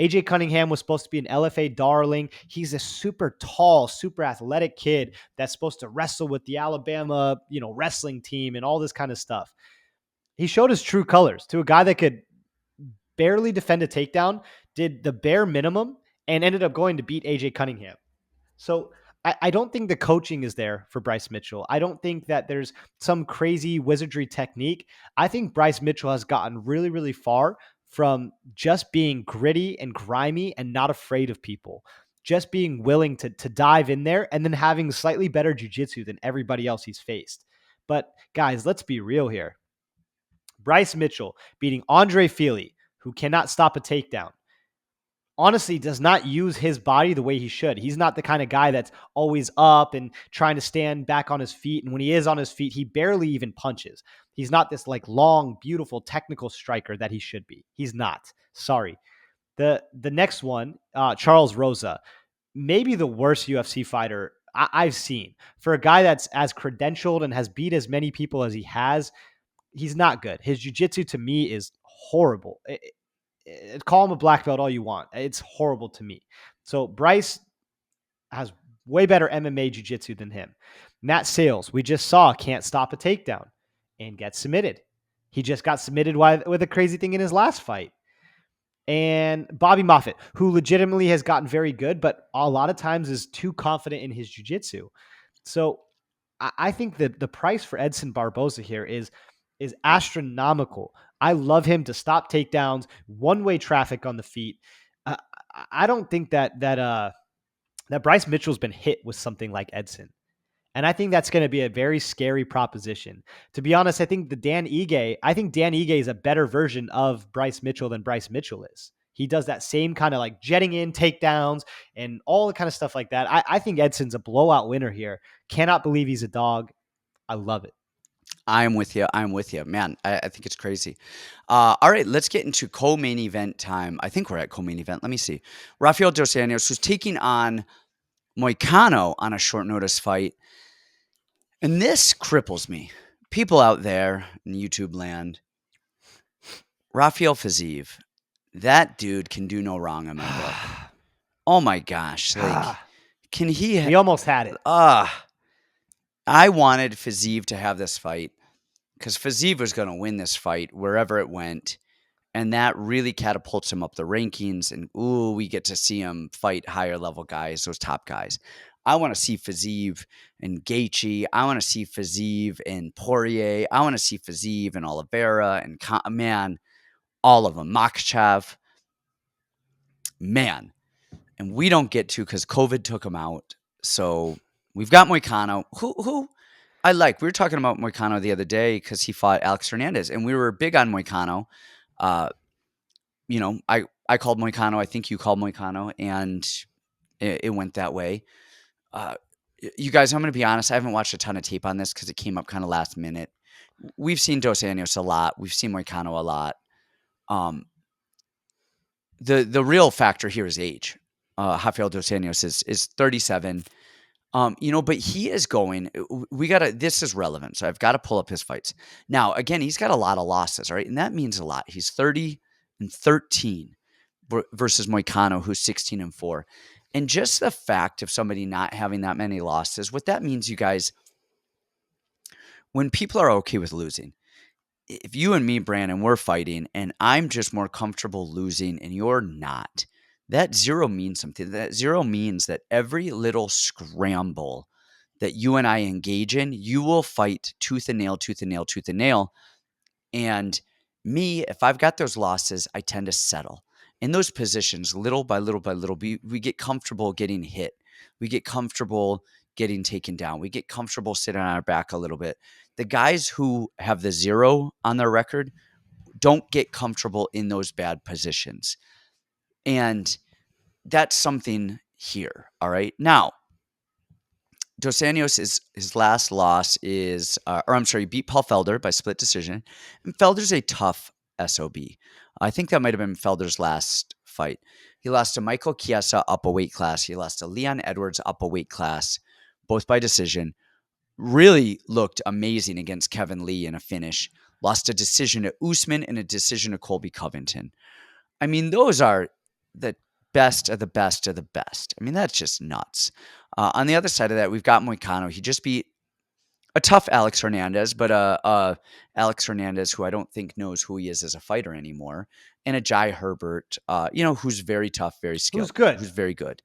AJ Cunningham was supposed to be an LFA darling. He's a super tall, super athletic kid that's supposed to wrestle with the Alabama, wrestling team and all this kind of stuff. He showed his true colors to a guy that could barely defend a takedown, did the bare minimum, and ended up going to beat AJ Cunningham. So I don't think the coaching is there for Bryce Mitchell. I don't think that there's some crazy wizardry technique. I think Bryce Mitchell has gotten really, really far from just being gritty and grimy and not afraid of people, just being willing to dive in there and then having slightly better jiu-jitsu than everybody else he's faced. But guys, let's be real here. Bryce Mitchell beating Andre Fili, who cannot stop a takedown, honestly does not use his body the way he should. He's not the kind of guy that's always up and trying to stand back on his feet. And when he is on his feet, he barely even punches. He's not this like long, beautiful technical striker that he should be. He's not. Sorry. The next one, Charles Rosa, maybe the worst UFC fighter I've seen. For a guy that's as credentialed and has beat as many people as he has, he's not good. His jiu-jitsu to me is horrible. Call him a black belt all you want. It's horrible to me. So Bryce has way better MMA jiu-jitsu than him. Nat Sales, we just saw, can't stop a takedown and get submitted. He just got submitted with a crazy thing in his last fight. And Bobby Moffitt, who legitimately has gotten very good, but a lot of times is too confident in his jiu-jitsu. So I think that the price for Edson Barboza here is astronomical. I love him to stop takedowns, one-way traffic on the feet. Uh, I don't think that Bryce Mitchell's been hit with something like Edson. And I think that's going to be a very scary proposition. To be honest, I think Dan Ige is a better version of Bryce Mitchell than Bryce Mitchell is. He does that same kind of like jetting in takedowns and all the kind of stuff like that. I think Edson's a blowout winner here. Cannot believe he's a dog. I love it. I'm with you. I'm with you. Man, I think it's crazy. All right, let's get into co-main event time. I think we're at co-main event. Let me see. Rafael dos Anjos, who's taking on Moicano on a short notice fight. And this cripples me. People out there in YouTube land, Rafael Fiziev, that dude can do no wrong in my book. Oh my gosh. Like, can he? We almost had it. I wanted Fiziev to have this fight because Fiziev was going to win this fight wherever it went. And that really catapults him up the rankings. And, ooh, we get to see him fight higher level guys, those top guys. I want to see Fiziev and Gaethje. I want to see Fiziev and Poirier. I want to see Fiziev and Oliveira and, man, all of them. Makhachev. Man. And we don't get to because COVID took him out. So we've got Moicano, who I like. We were talking about Moicano the other day because he fought Alex Hernandez. And we were big on Moicano. I called Moicano. I think you called Moicano, and it went that way. You guys, I'm going to be honest. I haven't watched a ton of tape on this because it came up kind of last minute. We've seen Dos Anjos a lot. We've seen Moicano a lot. The real factor here is age. Rafael dos Anjos is 37. But he is going. This is relevant, so I've got to pull up his fights now. Again, he's got a lot of losses, right, and that means a lot. He's 30-13 versus Moicano, who's 16-4. And just the fact of somebody not having that many losses, what that means, you guys, when people are okay with losing, if you and me, Brandon, we're fighting and I'm just more comfortable losing and you're not, that zero means something. That zero means that every little scramble that you and I engage in, you will fight tooth and nail, tooth and nail, tooth and nail. And me, if I've got those losses, I tend to settle. In those positions, little by little by little, we get comfortable getting hit. We get comfortable getting taken down. We get comfortable sitting on our back a little bit. The guys who have the zero on their record don't get comfortable in those bad positions. And that's something here. All right. Now, Dos Anjos his last loss is, he beat Paul Felder by split decision. And Felder's a tough SOB. I think that might have been Felder's last fight. He lost to Michael Chiesa up a weight class. He lost to Leon Edwards up a weight class, both by decision. Really looked amazing against Kevin Lee in a finish. Lost a decision to Usman and a decision to Colby Covington. I mean, those are the best of the best of the best. I mean, that's just nuts. On the other side of that, we've got Moicano. He just beat a tough Alex Hernandez, but Alex Hernandez who I don't think knows who he is as a fighter anymore, and a Jai Herbert, who's very tough, very Who's skilled, good? who's very good.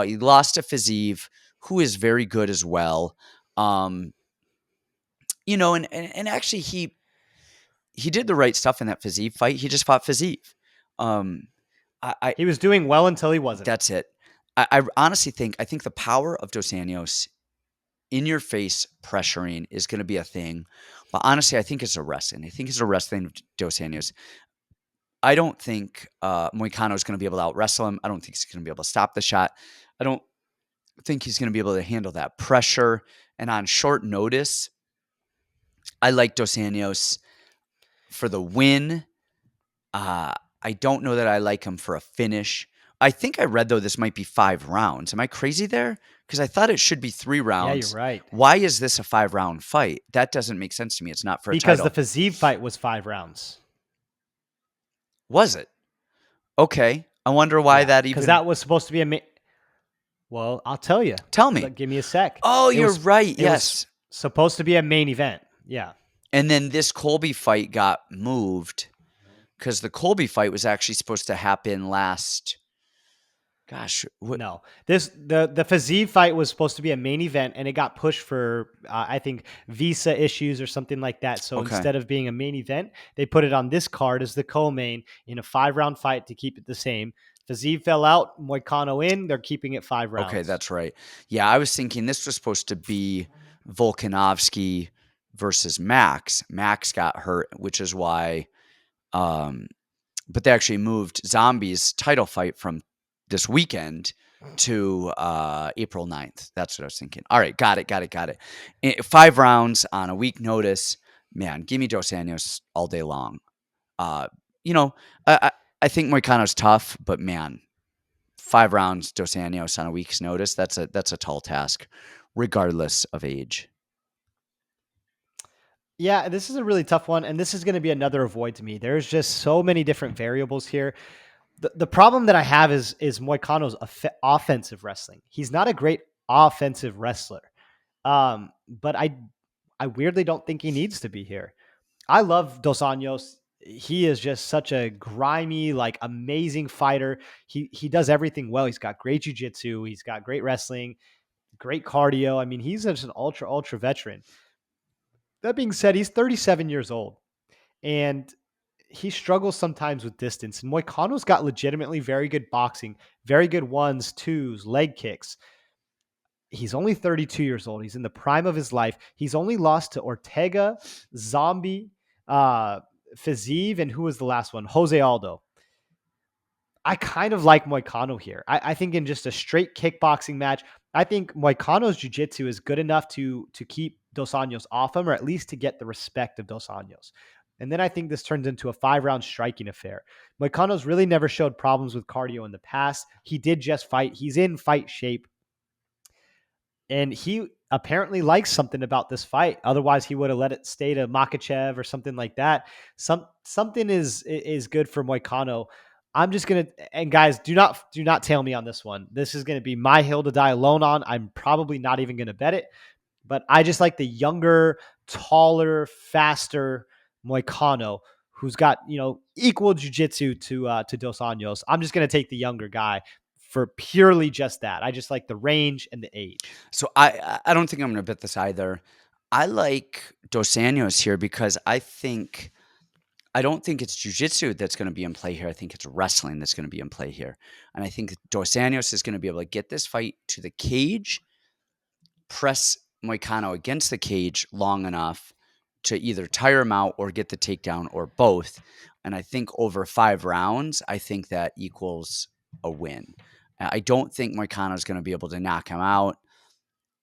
He lost to Fiziev, who is very good as well. Um, and actually he did the right stuff in that Fiziev fight. He just fought Fiziev. Um, I He was doing well until he wasn't. That's it. I honestly think the power of Dos Anjos in your face pressuring is going to be a thing. But honestly, I think it's a wrestling. I think it's a wrestling of Dos Anjos. I don't think Moicano is going to be able to out wrestle him. I don't think he's going to be able to stop the shot. I don't think he's going to be able to handle that pressure. And on short notice, I like Dos Anjos for the win. I don't know that I like him for a finish. I think I read, though, this might be 5 rounds. Am I crazy there? Because I thought it should be 3 Yeah, you're rounds. right. Why is this a 5-round fight? That doesn't make sense to me. It's not for a Because the title. Fiziev fight was 5 rounds. Was it? Okay. I wonder why Yeah, that because even. that was supposed to be well, I'll tell you. Tell me. Give me a sec. Oh, It you're was right. it was Yes. supposed to be a main event. Yeah. And then this Colby fight got moved because the Colby fight was actually supposed to happen last. Gosh, what? No, the Fiziev fight was supposed to be a main event, and it got pushed for I think visa issues or something like that. So Okay. instead of being a main event, they put it on this card as the co-main in a 5-round fight to keep it the same. Fiziev fell out, Moicano in. They're keeping it 5 rounds. Okay, that's right. Yeah, I was thinking this was supposed to be Volkanovski versus Max. Max got hurt, which is why. But they actually moved Zombie's title fight from this weekend to April 9th. That's what I was thinking. All right, got it. 5 rounds on a week notice. Man, give me Dos Anjos all day long. Uh, you know, I think Moicano's tough, but man, 5 rounds Dos Anjos on a week's notice, that's a tall task, regardless of age. Yeah, this is a really tough one, and this is going to be another avoid to me. There's just so many different variables here. The problem that I have is Moicano's offensive wrestling. He's not a great offensive wrestler, but I weirdly don't think he needs to be here. I love Dos Anjos. He is just such a grimy, like amazing fighter. He does everything well. He's got great jiu-jitsu. He's got great wrestling, great cardio. I mean, he's just an ultra veteran. That being said, he's 37 years old and he struggles sometimes with distance. And Moicano's got legitimately very good boxing, very good ones, twos, leg kicks. He's only 32 years old. He's in the prime of his life. He's only lost to Ortega, Zombie, Fiziev, and who was the last one? Jose Aldo. I kind of like Moicano here. I think in just a straight kickboxing match, I think Moicano's jiu-jitsu is good enough to keep Dos Anjos off him, or at least to get the respect of Dos Anjos. And then I think this turns into a 5-round striking affair. Moicano's really never showed problems with cardio in the past. He did just fight. He's in fight shape. And he apparently likes something about this fight. Otherwise, he would have let it stay to Makhachev or something like that. Something is good for Moicano. I'm just gonna, and guys, do not tail me on this one. This is gonna be my hill to die alone on. I'm probably not even gonna bet it, but I just like the younger, taller, faster Moicano who's got equal jiu-jitsu to Dos Anjos. I'm just gonna take the younger guy for purely just that. I just like the range and the age. So I don't think I'm going to bet this either. I like Dos Anjos here because I don't think it's jiu-jitsu that's going to be in play here. I think it's wrestling that's going to be in play here. And I think Dos Anjos is going to be able to get this fight to the cage, press Moicano against the cage long enough to either tire him out or get the takedown or both. And I think over 5 rounds, I think that equals a win. I don't think Moicano is going to be able to knock him out.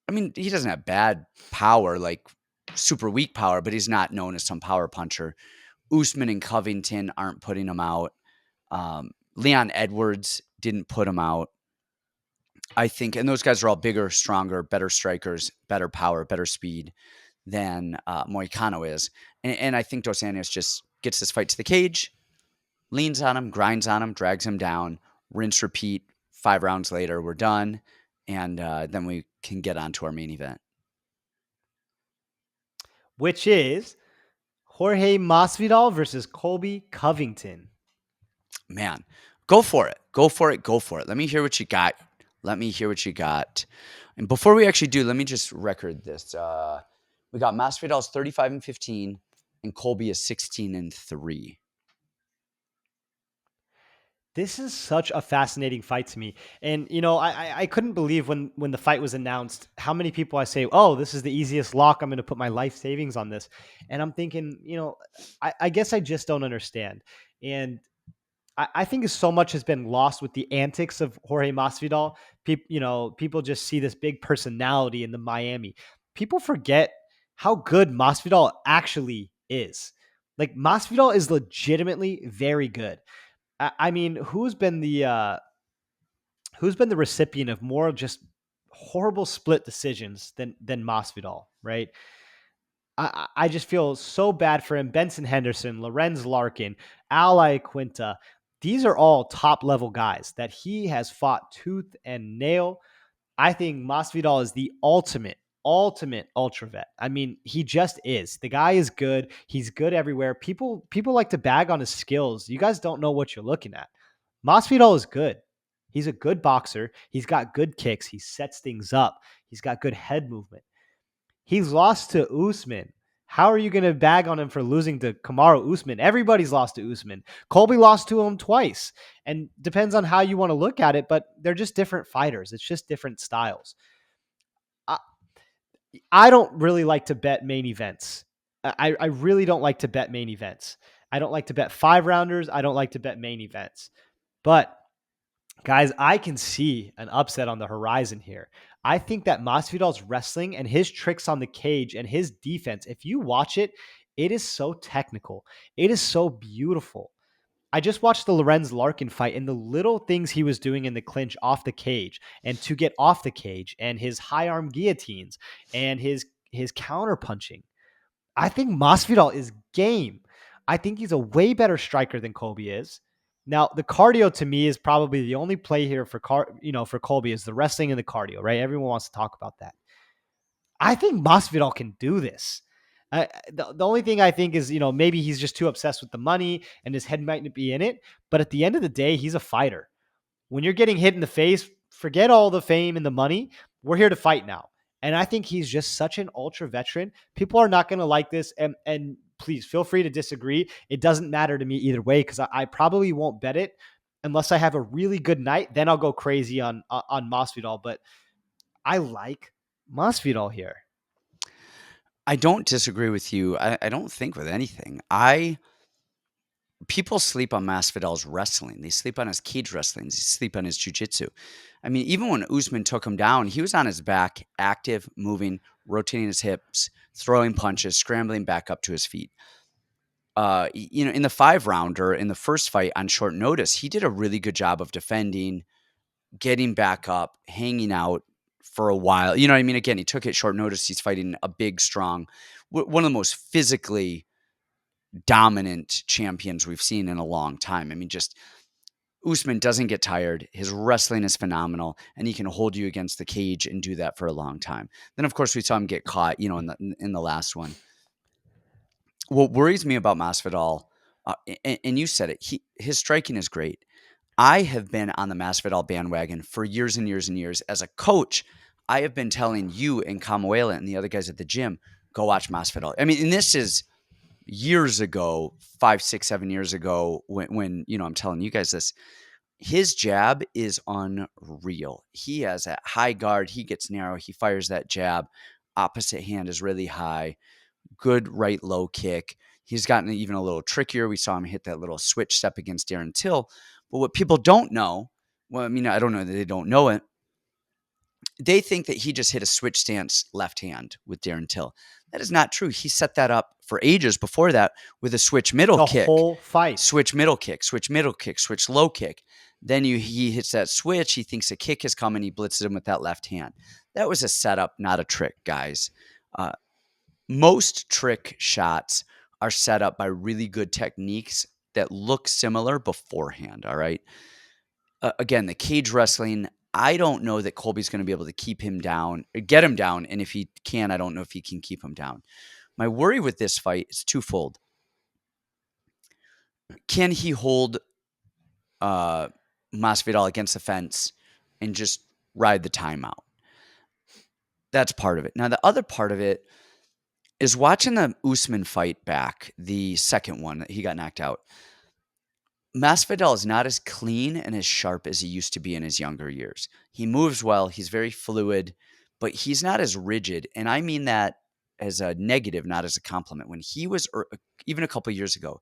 I mean, he doesn't have bad power, like super weak power, but he's not known as some power puncher. Usman and Covington aren't putting him out. Leon Edwards didn't put him out. I think, and those guys are all bigger, stronger, better strikers, better power, better speed than Moicano is. And I think Dos Anjos just gets this fight to the cage, leans on him, grinds on him, drags him down, rinse, repeat. 5 rounds later, we're done. And then we can get on to our main event. which is Jorge Masvidal versus Colby Covington. Man, go for it. Go for it. Go for it. Let me hear what you got. Let me hear what you got. And before we actually do, let me just record this. We got Masvidal's 35-15, and Colby is 16-3. This is such a fascinating fight to me. And I couldn't believe when the fight was announced how many people I say, oh, this is the easiest lock. I'm going to put my life savings on this. And I'm thinking, I guess I just don't understand. And I think so much has been lost with the antics of Jorge Masvidal. People just see this big personality in the Miami. People forget how good Masvidal actually is. Like, Masvidal is legitimately very good. I mean, who's been the recipient of more just horrible split decisions than Masvidal, right? I just feel so bad for him. Benson Henderson, Lorenz Larkin, Ally Quinta. These are all top level guys that he has fought tooth and nail. I think Masvidal is the ultimate ultra vet. I mean, he just is. The guy is good. He's good everywhere. People like to bag on his skills. You guys don't know what you're looking at. Masvidal is good. He's a good boxer. He's got good kicks. He sets things up. He's got good head movement. He's lost to Usman. How are you going to bag on him for losing to Kamaru Usman? Everybody's lost to Usman. Colby lost to him twice. And depends on how you want to look at it, but they're just different fighters. It's just different styles. I, I don't really like to bet main events. I really don't like to bet main events. I don't like to bet 5 rounders. I don't like to bet main events. But guys, I can see an upset on the horizon here. I think that Masvidal's wrestling and his tricks on the cage and his defense, if you watch it, it is so technical. It is so beautiful. I just watched the Lorenz Larkin fight and the little things he was doing in the clinch off the cage and to get off the cage and his high arm guillotines and his counter punching. I think Masvidal is game. I think he's a way better striker than Colby is. Now, the cardio to me is probably the only play here for Colby is the wrestling and the cardio, right? Everyone wants to talk about that. I think Masvidal can do this. The only thing I think is, maybe he's just too obsessed with the money and his head might not be in it. But at the end of the day, he's a fighter. When you're getting hit in the face, forget all the fame and the money. We're here to fight now. And I think he's just such an ultra veteran. People are not going to like this. And please feel free to disagree. It doesn't matter to me either way because I probably won't bet it unless I have a really good night. Then I'll go crazy on Masvidal. But I like Masvidal here. I don't disagree with you. I don't think with anything. People sleep on Masvidal's wrestling. They sleep on his cage wrestling. They sleep on his jiu-jitsu. I mean, even when Usman took him down, he was on his back, active, moving, rotating his hips, throwing punches, scrambling back up to his feet. In the 5 rounder, in the first fight on short notice, he did a really good job of defending, getting back up, hanging out for a while. You know what I mean? Again, he took it short notice. He's fighting a big, strong, one of the most physically dominant champions we've seen in a long time. I mean, just Usman doesn't get tired. His wrestling is phenomenal, and he can hold you against the cage and do that for a long time. Then, of course, we saw him get caught, in the last one. What worries me about Masvidal, and you said it, his striking is great. I have been on the Masvidal bandwagon for years and years and years. As a coach, I have been telling you and Kamuela and the other guys at the gym, go watch Masvidal. I mean, and this is years ago, 5, 6, 7 years ago, when I'm telling you guys this. His jab is unreal. He has that high guard. He gets narrow. He fires that jab. Opposite hand is really high. Good right low kick. He's gotten even a little trickier. We saw him hit that little switch step against Darren Till. But what people don't know, well, I mean, I don't know that they don't know it. They think that he just hit a switch stance left hand with Darren Till. That is not true. He set that up for ages before that with a switch middle kick. The whole fight. Switch middle kick, switch middle kick, switch low kick. Then he hits that switch. He thinks a kick is coming. He blitzes him with that left hand. That was a setup, not a trick, guys. Most trick shots are set up by really good techniques that look similar beforehand, all right? Again, the cage wrestling, I don't know that Colby's going to be able to keep him down, get him down, and if he can, I don't know if he can keep him down. My worry with this fight is twofold. Can he hold uh, Masvidal against the fence and just ride the timeout? That's part of it. Now, the other part of it is watching the Usman fight back, the second one that he got knocked out. Masvidal is not as clean and as sharp as he used to be in his younger years. He moves well, he's very fluid, but he's not as rigid. And I mean that as a negative, not as a compliment. When he was, even a couple years ago,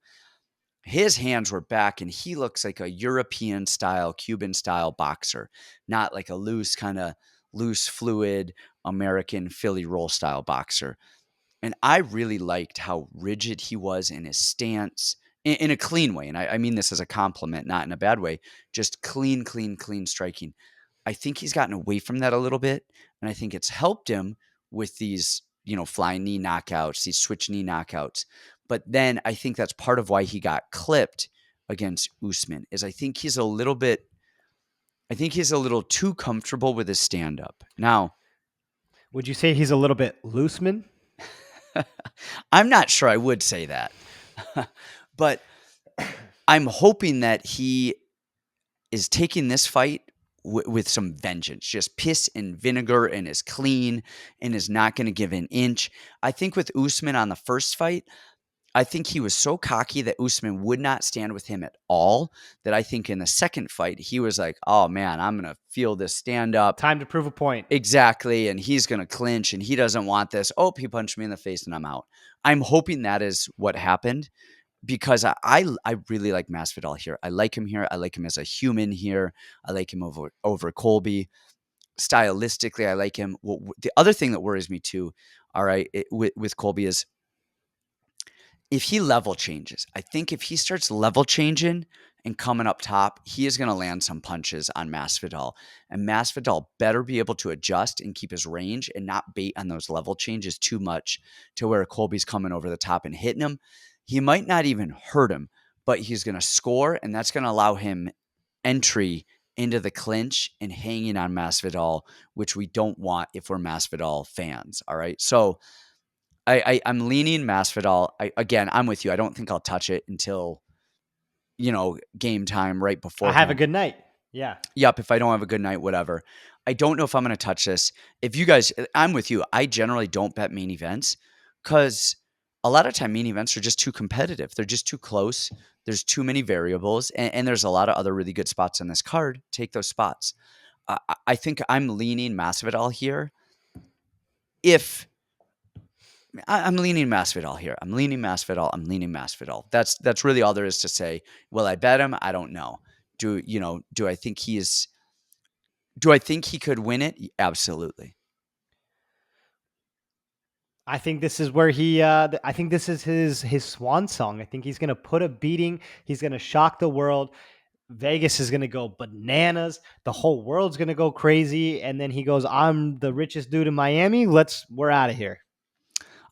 his hands were back and he looks like a European style, Cuban style boxer, not like a loose, kind of loose, fluid American Philly roll style boxer. And I really liked how rigid he was in his stance in a clean way. And I mean this as a compliment, not in a bad way, just clean, clean, clean striking. I think he's gotten away from that a little bit. And I think it's helped him with these, flying knee knockouts, these switch knee knockouts. But then I think that's part of why he got clipped against Usman is I think he's a little too comfortable with his stand up. Now, Would you say he's a little bit looseman? I'm not sure I would say that, but I'm hoping that he is taking this fight with some vengeance, just piss and vinegar, and is clean and is not going to give an inch. I think with Usman on the first fight, I think he was so cocky that Usman would not stand with him at all that I think in the second fight, he was like, oh man, I'm going to feel this stand up. Time to prove a point. Exactly. And he's going to clinch and he doesn't want this. Oh, he punched me in the face and I'm out. I'm hoping that is what happened because I really like Masvidal here. I like him here. I like him as a human here. I like him over Colby. Stylistically, I like him. Well, the other thing that worries me too, all right, with Colby is if he level changes. I think if he starts level changing and coming up top, he is going to land some punches on Masvidal. And Masvidal better be able to adjust and keep his range and not bait on those level changes too much to where Colby's coming over the top and hitting him. He might not even hurt him, but he's going to score, and that's going to allow him entry into the clinch and hanging on Masvidal, which we don't want if we're Masvidal fans. All right. So I'm leaning Masvidal. Again, I'm with you. I don't think I'll touch it until, game time right I have a beforehand. good night. Yeah. Yep. If I don't have a good night, whatever. I don't know if I'm going to touch this. If you guys, I'm with you. I generally don't bet main events because a lot of time main events are just too competitive. They're just too close. There's too many variables, and there's a lot of other really good spots on this card. Take those spots. I think I'm leaning Masvidal here. If I'm leaning Masvidal here. I'm leaning Masvidal. That's really all there is to say. Will I bet him? I don't know. Do I think he could win it? Absolutely. I think this is where I think this is his swan song. I think he's going to put a beating. He's going to shock the world. Vegas is going to go bananas. The whole world's going to go crazy. And then he goes, I'm the richest dude in Miami. We're out of here.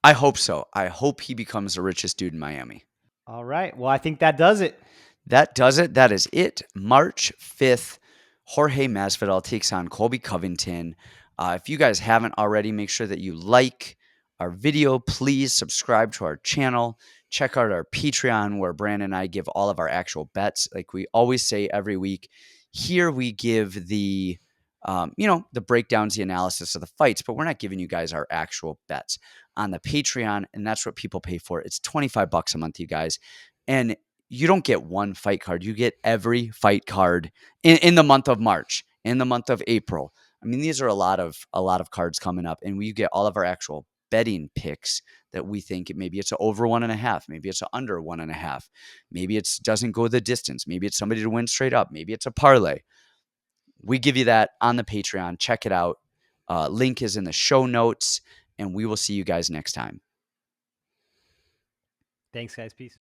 I hope so. I hope he becomes the richest dude in Miami. All right. Well, I think that does it. That does it. That is it. March 5th, Jorge Masvidal takes on Colby Covington. If you guys haven't already, make sure that you like our video. Please subscribe to our channel. Check out our Patreon where Brandon and I give all of our actual bets. Like we always say every week, here we give the breakdowns, the analysis of the fights, but we're not giving you guys our actual bets on the Patreon. And that's what people pay for. It's $25 a month, you guys. And you don't get one fight card. You get every fight card in the month of March, in the month of April. I mean, these are a lot of cards coming up, and we get all of our actual betting picks that we think maybe it's over 1.5, maybe it's under 1.5, maybe it doesn't go the distance, maybe it's somebody to win straight up, maybe it's a parlay. We give you that on the Patreon. Check it out. Link is in the show notes, and we will see you guys next time. Thanks, guys. Peace.